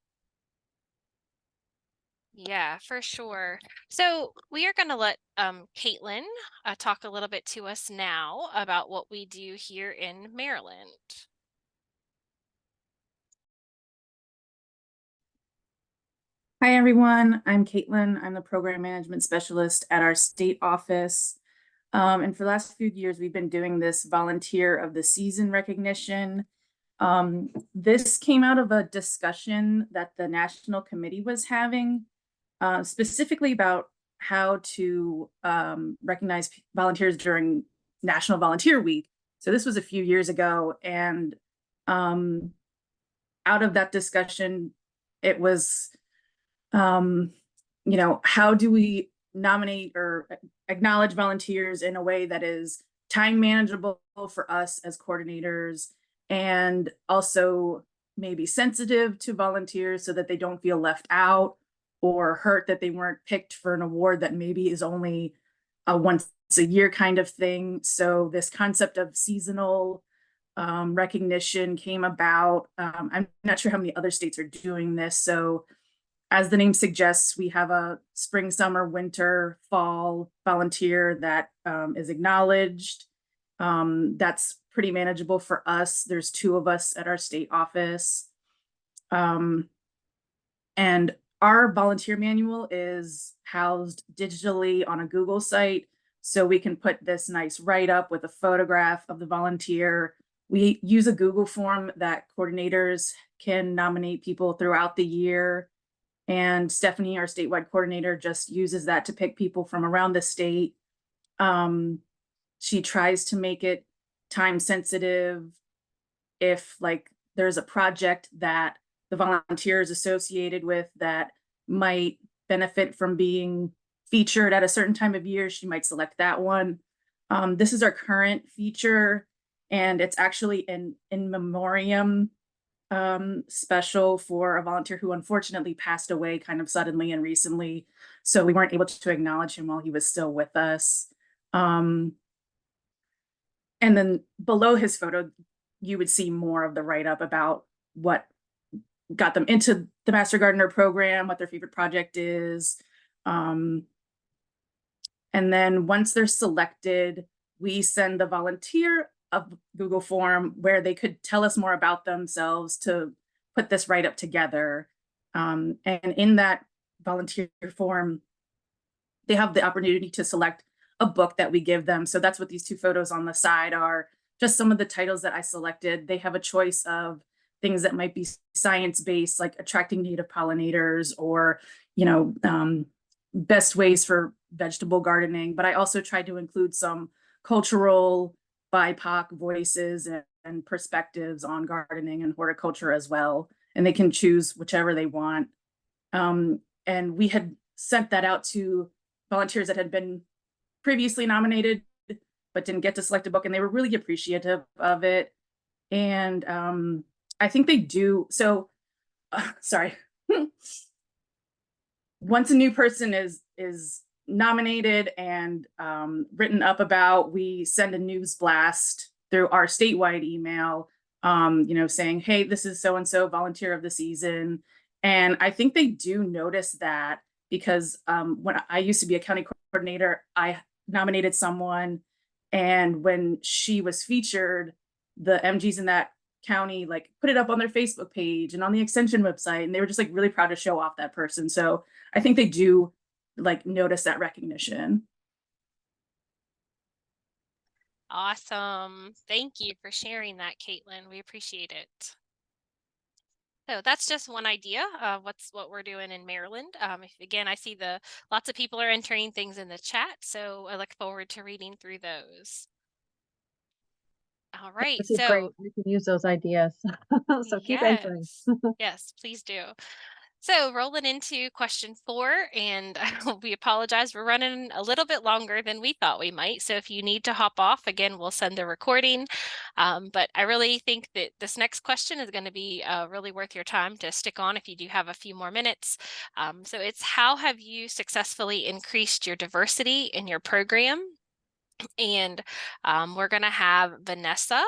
Yeah, for sure. So we are going to let Caitlin talk a little bit to us now about what we do here in Maryland. Hi, everyone. I'm Caitlin. I'm the program management specialist at our state office. And for the last few years, we've been doing this volunteer of the season recognition. This came out of a discussion that the national committee was having, specifically about how to recognize volunteers during National Volunteer Week. So this was a few years ago. And out of that discussion, it was how do we nominate or acknowledge volunteers in a way that is time manageable for us as coordinators, and also maybe sensitive to volunteers so that they don't feel left out or hurt that they weren't picked for an award that maybe is only a once a year kind of thing. So this concept of seasonal recognition came about. I'm not sure how many other states are doing this. So as the name suggests, we have a spring, summer, winter, fall volunteer that is acknowledged. That's pretty manageable for us. There's 2 of us at our state office. And our volunteer manual is housed digitally on a Google site. So we can put this nice write-up with a photograph of the volunteer. We use a Google form that coordinators can nominate people throughout the year. And Stephanie, our statewide coordinator, just uses that to pick people from around the state. She tries to make it time sensitive. If there's a project that the volunteer is associated with that might benefit from being featured at a certain time of year, she might select that one. This is our current feature, and it's actually an in memoriam special for a volunteer who unfortunately passed away kind of suddenly and recently. So we weren't able to acknowledge him while he was still with us. And then below his photo, you would see more of the write-up about what got them into the Master Gardener program, what their favorite project is. And then once they're selected, we send the volunteer a Google form where they could tell us more about themselves to put this write-up together. And in that volunteer form, they have the opportunity to select a book that we give them. So that's what these 2 photos on the side are, just some of the titles that I selected. They have a choice of things that might be science-based, like attracting native pollinators or, best ways for vegetable gardening. But I also tried to include some cultural BIPOC voices and perspectives on gardening and horticulture as well. And they can choose whichever they want. And we had sent that out to volunteers that had been previously nominated, but didn't get to select a book. And they were really appreciative of it. And I think they do. So, sorry. Once a new person is nominated and written up about, we send a news blast through our statewide email, saying, hey, this is so-and-so volunteer of the season. And I think they do notice that, because when I used to be a county coordinator, I nominated someone, and when she was featured, the MGs in that county like put it up on their Facebook page and on the extension website, and they were just like really proud to show off that person. So I think they do like notice that recognition. Awesome. Thank you for sharing that, Caitlin. We appreciate it. So that's just one idea of what we're doing in Maryland. Again, I see lots of people are entering things in the chat, so I look forward to reading through those. All right, This is great. We can use those ideas. So keep entering. Yes, please do. So rolling into question 4, and we apologize, we're running a little bit longer than we thought we might. So if you need to hop off, again, we'll send the recording. But I really think that this next question is going to be really worth your time to stick on if you do have a few more minutes. So it's, how have you successfully increased your diversity in your program? And we're going to have Vanessa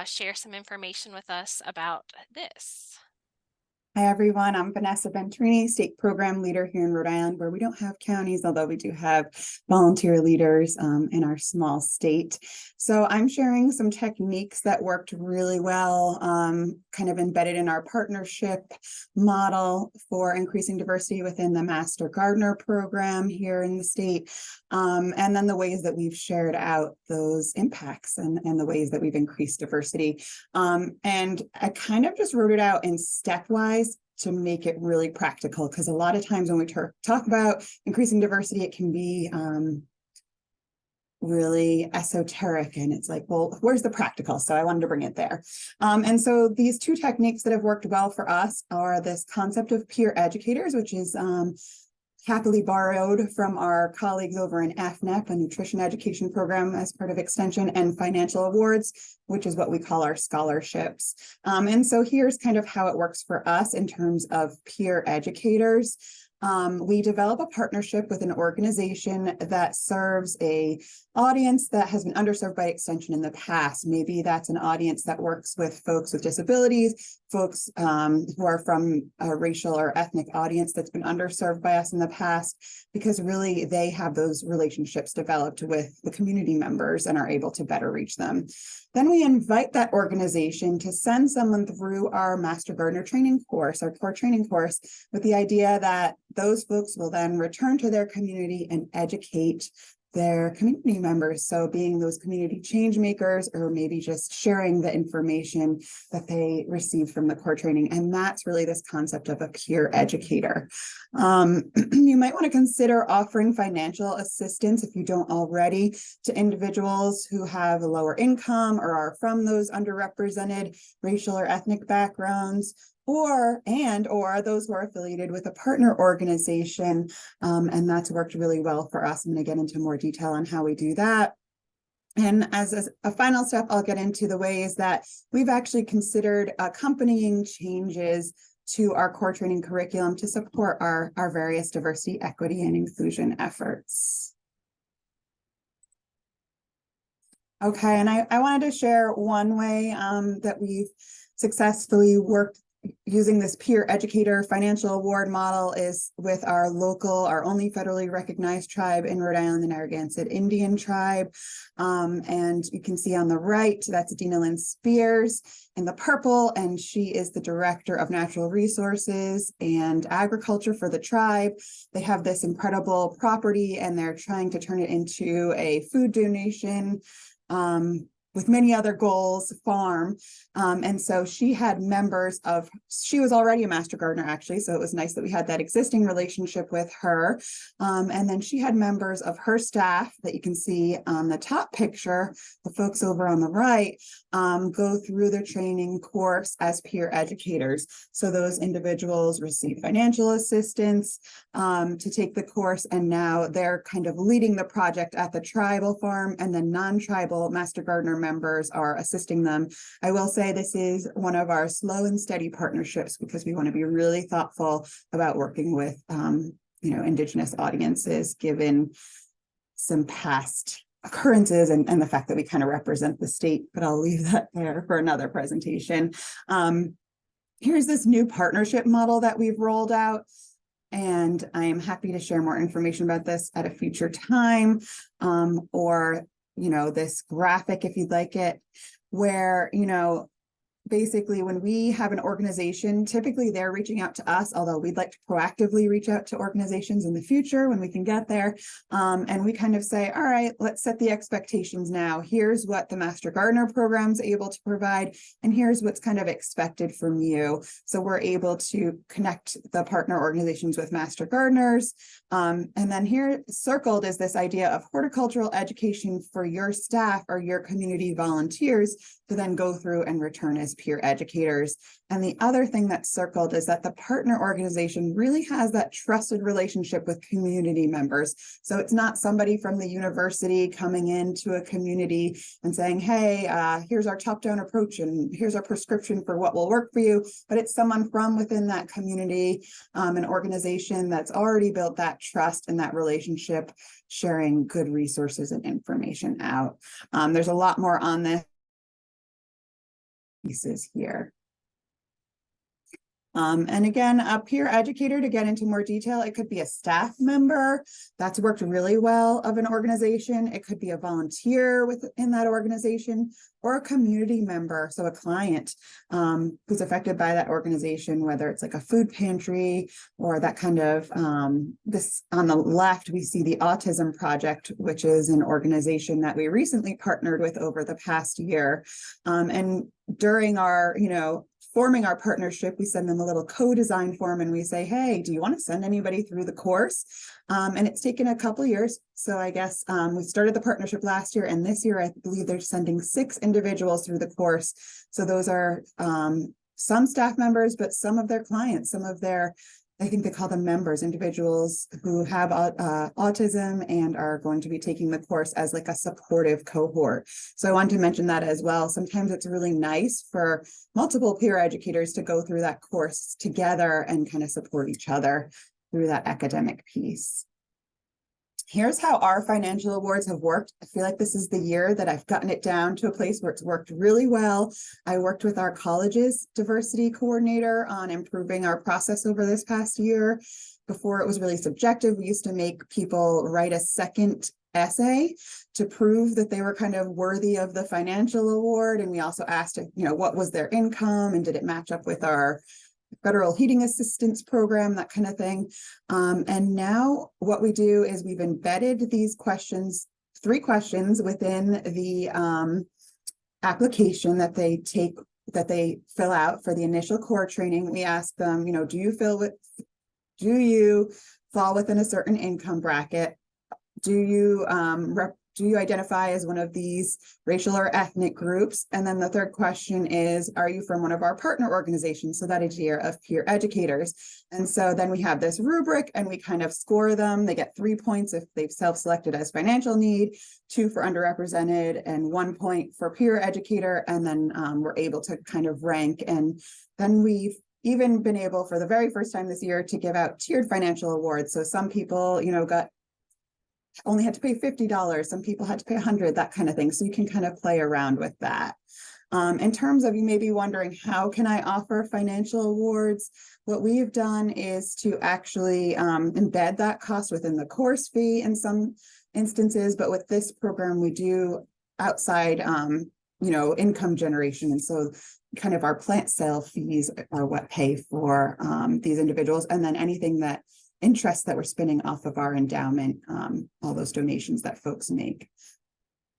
share some information with us about this. Hi, everyone. I'm Vanessa Venturini, state program leader here in Rhode Island, where we don't have counties, although we do have volunteer leaders in our small state. So I'm sharing some techniques that worked really well, kind of embedded in our partnership model for increasing diversity within the Master Gardener program here in the state. And then the ways that we've shared out those impacts and the ways that we've increased diversity. And I kind of just wrote it out in stepwise to make it really practical, because a lot of times when we talk about increasing diversity, it can be really esoteric, and it's like, well, where's the practical? So I wanted to bring it there. And so these 2 techniques that have worked well for us are this concept of peer educators, which is happily borrowed from our colleagues over in FNEP, a nutrition education program as part of Extension, and financial awards, which is what we call our scholarships. And so here's kind of how it works for us in terms of peer educators. We develop a partnership with an organization that serves a audience that has been underserved by Extension in the past. Maybe that's an audience that works with folks with disabilities, folks who are from a racial or ethnic audience that's been underserved by us in the past, because really they have those relationships developed with the community members and are able to better reach them. Then we invite that organization to send someone through our Master Gardener training course, our core training course, with the idea that those folks will then return to their community and educate their community members. So being those community change makers, or maybe just sharing the information that they received from the core training. And that's really this concept of a peer educator. You might want to consider offering financial assistance, if you don't already, to individuals who have a lower income or are from those underrepresented racial or ethnic backgrounds, or those who are affiliated with a partner organization. And that's worked really well for us. I'm going to get into more detail on how we do that. And as a final step, I'll get into the ways that we've actually considered accompanying changes to our core training curriculum to support our various diversity, equity, and inclusion efforts. Okay, and I wanted to share one way that we've successfully worked using this peer educator financial award model is with our only federally recognized tribe in Rhode Island, the Narragansett Indian tribe. And you can see on the right, that's Dina Lynn Spears in the purple, and she is the director of natural resources and agriculture for the tribe. They have this incredible property, and they're trying to turn it into a food donation with many other goals, farm. And so she had she was already a Master Gardener, actually, so it was nice that we had that existing relationship with her. And then she had members of her staff that you can see on the top picture, the folks over on the right, go through the training course as peer educators. So those individuals receive financial assistance to take the course, and now they're kind of leading the project at the tribal farm, and then non-tribal Master Gardener members are assisting them. I will say this is one of our slow and steady partnerships, because we want to be really thoughtful about working with Indigenous audiences, given some past occurrences and the fact that we kind of represent the state, but I'll leave that there for another presentation. Here's this new partnership model that we've rolled out, and I am happy to share more information about this at a future time, or, this graphic if you'd like it, where, basically when we have an organization, typically they're reaching out to us, although we'd like to proactively reach out to organizations in the future when we can get there. And we kind of say, all right, let's set the expectations now. Here's what the Master Gardener program is able to provide, and here's what's kind of expected from you. So we're able to connect the partner organizations with Master Gardeners. And then here circled is this idea of horticultural education for your staff or your community volunteers to then go through and return as peer educators. And the other thing that's circled is that the partner organization really has that trusted relationship with community members. So it's not somebody from the university coming into a community and saying, hey, here's our top-down approach and here's our prescription for what will work for you, but it's someone from within that community, an organization that's already built that trust and that relationship, sharing good resources and information out. There's a lot more on this pieces here. And again, a peer educator, to get into more detail, it could be a staff member that's worked really well of an organization. It could be a volunteer within that organization, or a community member, so a client who's affected by that organization, whether it's like a food pantry or that kind of, this on the left, we see the Autism Project, which is an organization that we recently partnered with over the past year. And during our, forming our partnership, we send them a little co-design form and we say, hey, do you want to send anybody through the course? And it's taken a couple years. So I guess we started the partnership last year, and this year I believe they're sending 6 individuals through the course. So those are some staff members, but some of their clients, some of their, I think they call them members, individuals who have autism and are going to be taking the course as like a supportive cohort. So I wanted to mention that as well. Sometimes it's really nice for multiple peer educators to go through that course together and kind of support each other through that academic piece. Here's how our financial awards have worked. I feel like this is the year that I've gotten it down to a place where it's worked really well. I worked with our college's diversity coordinator on improving our process over this past year. Before, it was really subjective. We used to make people write a second essay to prove that they were kind of worthy of the financial award. And we also asked, what was their income and did it match up with our federal heating assistance program, that kind of thing. And now what we do is we've embedded these questions, 3 questions within the application that they take, that they fill out for the initial core training. We ask them, do you fall within a certain income bracket? Do you identify as one of these racial or ethnic groups? And then the third question is, are you from one of our partner organizations? So that idea of peer educators. And so then we have this rubric and we kind of score them. They get 3 points if they've self-selected as financial need, 2 for underrepresented, and 1 point for peer educator. And then we're able to kind of rank. And then we've even been able, for the very first time this year, to give out tiered financial awards. So some people, only had to pay $50. Some people had to pay $100, that kind of thing. So you can kind of play around with that. In terms of, you may be wondering, how can I offer financial awards? What we've done is to actually embed that cost within the course fee in some instances, but with this program, we do outside, income generation. And so kind of our plant sale fees are what pay for these individuals. And then anything that interest that we're spinning off of our endowment, all those donations that folks make.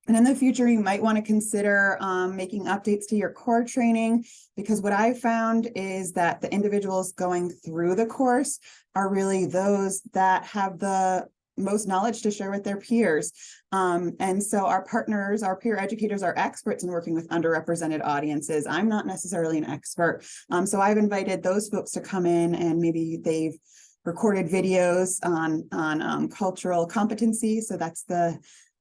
And in the future, you might want to consider making updates to your core training, because what I found is that the individuals going through the course are really those that have the most knowledge to share with their peers. And so our partners, our peer educators, are experts in working with underrepresented audiences. I'm not necessarily an expert. So I've invited those folks to come in, and maybe they've recorded videos on cultural competency. So that's the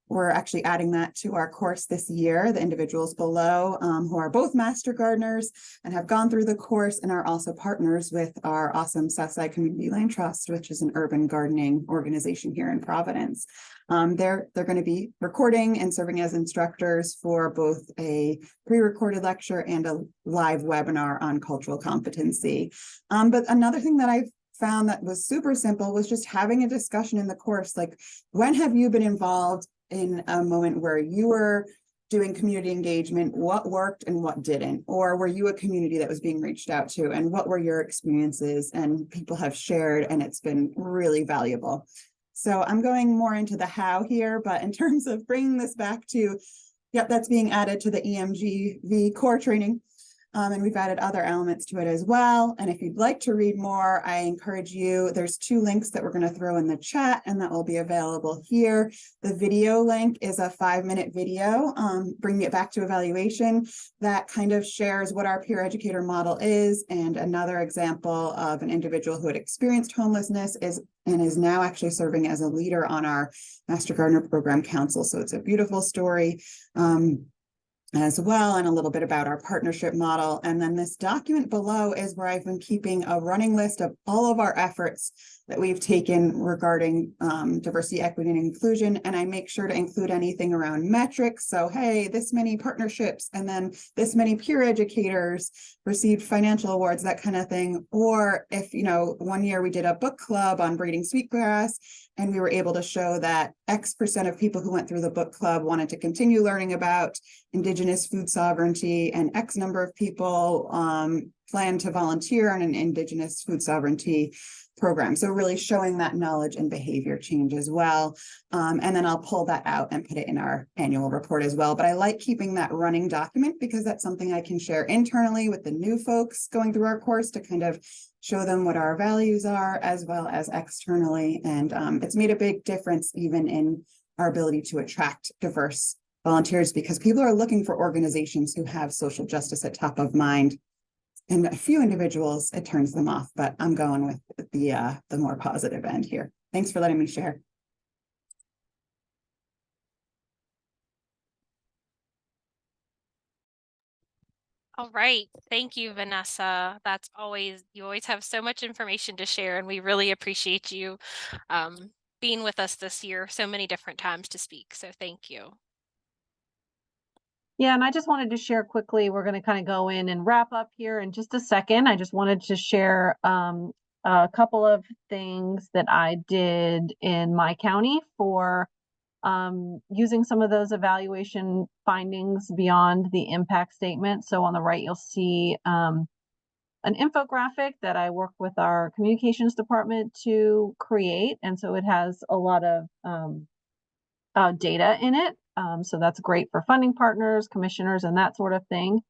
we're actually adding that to our course this year. The individuals below who are both Master Gardeners and have gone through the course and are also partners with our awesome Southside Community Land Trust, which is an urban gardening organization here in Providence. They're going to be recording and serving as instructors for both a pre-recorded lecture and a live webinar on cultural competency. But another thing that I've found that was super simple was just having a discussion in the course. Like, when have you been involved in a moment where you were doing community engagement? What worked and what didn't? Or were you a community that was being reached out to, and what were your experiences? And people have shared, and it's been really valuable. So I'm going more into the how here, but in terms of bringing this back to, yep, that's being added to the EMGV core training. And we've added other elements to it as well. And if you'd like to read more, I encourage you, there's 2 links that we're going to throw in the chat and that will be available here. The video link is a 5-minute video, bringing it back to evaluation, that kind of shares what our peer educator model is. And another example of an individual who had experienced homelessness is now actually serving as a leader on our Master Gardener Program Council. So it's a beautiful story. As well, and a little bit about our partnership model. And then this document below is where I've been keeping a running list of all of our efforts that we've taken regarding diversity, equity, and inclusion. And I make sure to include anything around metrics. So, hey, this many partnerships, and then this many peer educators received financial awards, that kind of thing. Or if, one year we did a book club on breeding sweetgrass, and we were able to show that X% of people who went through the book club wanted to continue learning about Indigenous food sovereignty, and X number of people plan to volunteer on an Indigenous food sovereignty program. So really showing that knowledge and behavior change as well. And then I'll pull that out and put it in our annual report as well. But I like keeping that running document because that's something I can share internally with the new folks going through our course to kind of show them what our values are, as well as externally. And it's made a big difference even in our ability to attract diverse volunteers, because people are looking for organizations who have social justice at top of mind. And a few individuals, it turns them off, but I'm going with the more positive end here. Thanks for letting me share. All right. Thank you, Vanessa. You always have so much information to share, and we really appreciate you being with us this year so many different times to speak. So thank you. Yeah, and I just wanted to share quickly, we're going to kind of go in and wrap up here in just a second. I just wanted to share a couple of things that I did in my county for using some of those evaluation findings beyond the impact statement. So on the right, you'll see an infographic that I worked with our communications department to create. And so it has a lot of data in it. So that's great for funding partners, commissioners, and that sort of thing.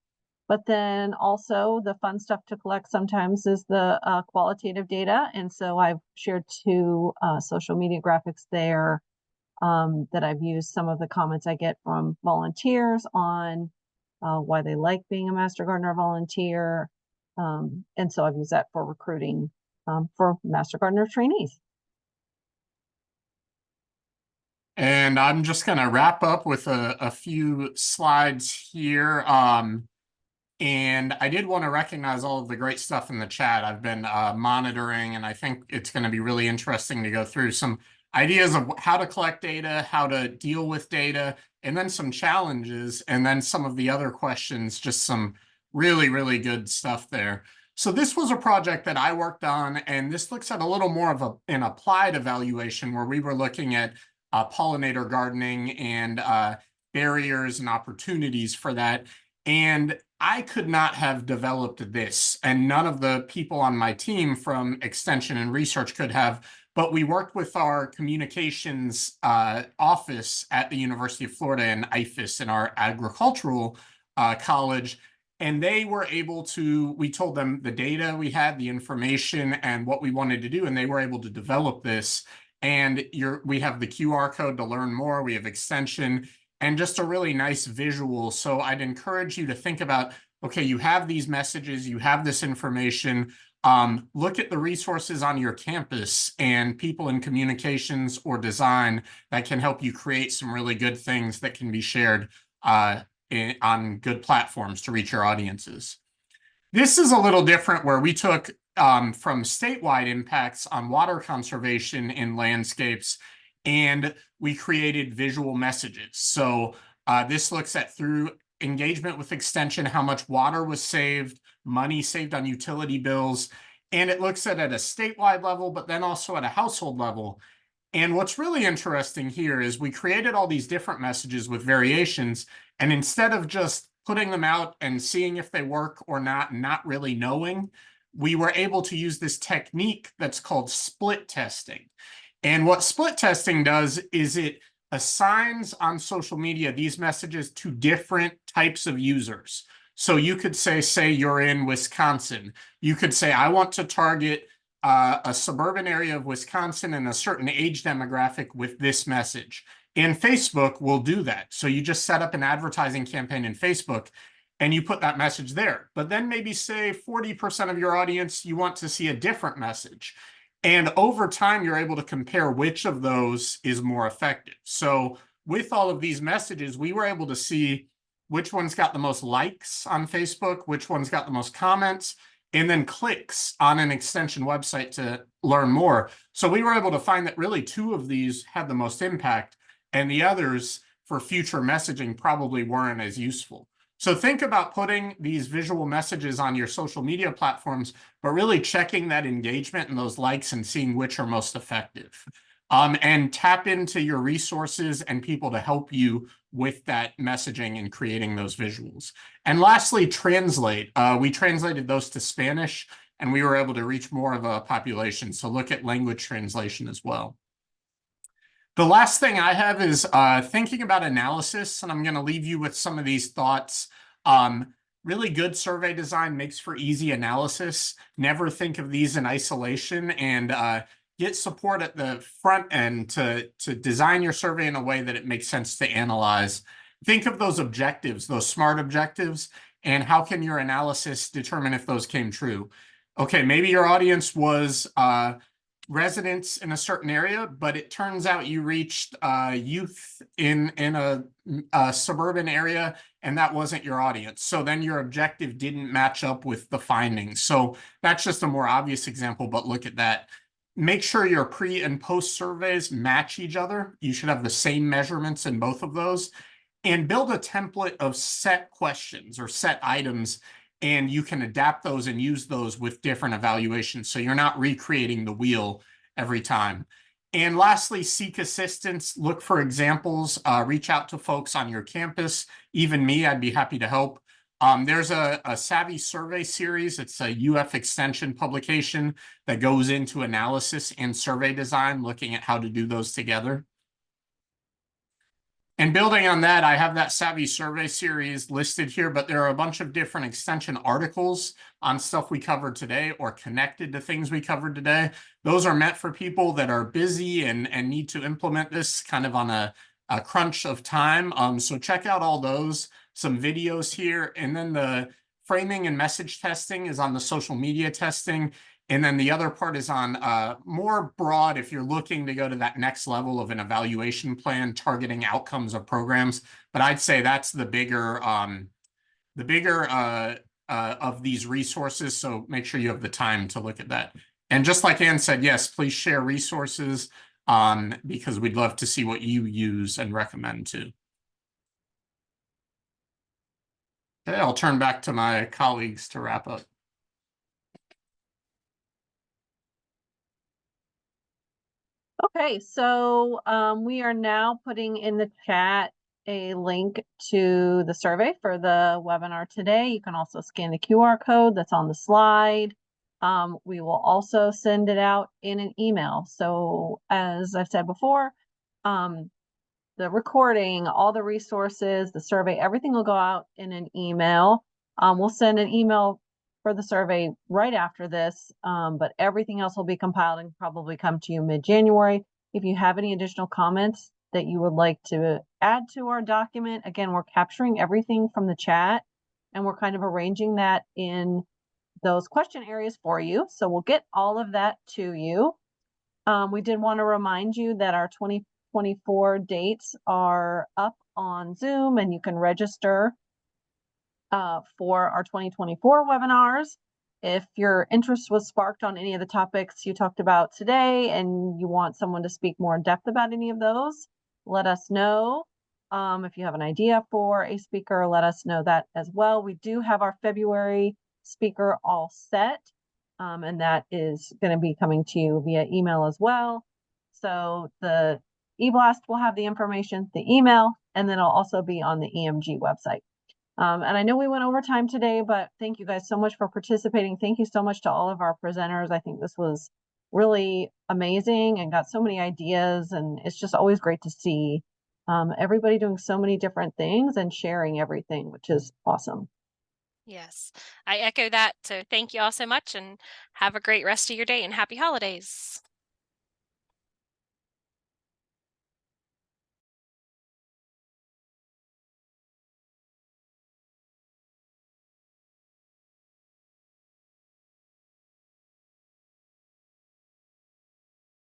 But then also the fun stuff to collect sometimes is the qualitative data. And so I've shared 2 social media graphics there that I've used some of the comments I get from volunteers on why they like being a Master Gardener volunteer. And so I've used that for recruiting for Master Gardener trainees. And I'm just going to wrap up with a few slides here. And I did want to recognize all of the great stuff in the chat. I've been monitoring, and I think it's going to be really interesting to go through some ideas of how to collect data, how to deal with data, and then some challenges, and then some of the other questions, just some really, really good stuff there. So this was a project that I worked on, and this looks at a little more of an applied evaluation where we were looking at pollinator gardening and barriers and opportunities for that. And I could not have developed this, and none of the people on my team from Extension and Research could have, but we worked with our communications office at the University of Florida in IFAS in our agricultural college, and they were able to, we told them the data we had, the information, and what we wanted to do, and they were able to develop this. And we have the QR code to learn more. We have Extension and just a really nice visual. So I'd encourage you to think about, okay, you have these messages, you have this information. Look at the resources on your campus and people in communications or design that can help you create some really good things that can be shared on good platforms to reach your audiences. This is a little different, where we took from statewide impacts on water conservation in landscapes, and we created visual messages. So this looks at, through engagement with extension, how much water was saved, money saved on utility bills, and it looks at a statewide level, but then also at a household level. And what's really interesting here is we created all these different messages with variations, and instead of just putting them out and seeing if they work or not, and not really knowing, we were able to use this technique that's called split testing. And what split testing does is it assigns on social media these messages to different types of users. So you could say you're in Wisconsin. You could say, I want to target a suburban area of Wisconsin and a certain age demographic with this message. And Facebook will do that. So you just set up an advertising campaign in Facebook and you put that message there. But then maybe say 40% of your audience, you want to see a different message. And over time, you're able to compare which of those is more effective. So with all of these messages, we were able to see which one's got the most likes on Facebook, which one's got the most comments, and then clicks on an extension website to learn more. So we were able to find that really 2 of these had the most impact, and the others for future messaging probably weren't as useful. So think about putting these visual messages on your social media platforms, but really checking that engagement and those likes and seeing which are most effective. And tap into your resources and people to help you with that messaging and creating those visuals. And lastly, translate. We translated those to Spanish, and we were able to reach more of a population. So look at language translation as well. The last thing I have is thinking about analysis, and I'm going to leave you with some of these thoughts. Really good survey design makes for easy analysis. Never think of these in isolation, and get support at the front end to design your survey in a way that it makes sense to analyze. Think of those objectives, those SMART objectives, and how can your analysis determine if those came true? Okay, maybe your audience was residents in a certain area, but it turns out you reached youth in a suburban area, and that wasn't your audience. So then your objective didn't match up with the findings. So that's just a more obvious example, but look at that. Make sure your pre and post surveys match each other. You should have the same measurements in both of those, and build a template of set questions or set items, and you can adapt those and use those with different evaluations. So you're not recreating the wheel every time. And lastly, seek assistance, look for examples, reach out to folks on your campus. Even me, I'd be happy to help. There's a Savvy survey series. It's a UF extension publication that goes into analysis and survey design, looking at how to do those together. And building on that, I have that Savvy survey series listed here, but there are a bunch of different extension articles on stuff we covered today or connected to things we covered today. Those are meant for people that are busy and need to implement this kind of on a crunch of time. So check out all those, some videos here, and then the framing and message testing is on the social media testing. And then the other part is on more broad, if you're looking to go to that next level of an evaluation plan, targeting outcomes of programs. But I'd say that's the bigger of these resources. So make sure you have the time to look at that. And just like Ann said, yes, please share resources because we'd love to see what you use and recommend too. Okay, I'll turn back to my colleagues to wrap up. Okay, so we are now putting in the chat a link to the survey for the webinar today. You can also scan the QR code that's on the slide. We will also send it out in an email. So as I've said before, the recording, all the resources, the survey, everything will go out in an email. We'll send an email for the survey right after this, but everything else will be compiled and probably come to you mid-January. If you have any additional comments that you would like to add to our document, again, we're capturing everything from the chat and we're kind of arranging that in those question areas for you. So we'll get all of that to you. We did want to remind you that our 2024 dates are up on Zoom, and you can register for our 2024 webinars. If your interest was sparked on any of the topics you talked about today and you want someone to speak more in depth about any of those, let us know. If you have an idea for a speaker, let us know that as well. We do have our February speaker all set, and that is going to be coming to you via email as well. So the eBlast will have the information, the email, and then it'll also be on the EMG website. And I know we went over time today, but thank you guys so much for participating. Thank you so much to all of our presenters. I think this was really amazing and got so many ideas, and it's just always great to see everybody doing so many different things and sharing everything, which is awesome. Yes, I echo that. So thank you all so much, and have a great rest of your day and happy holidays.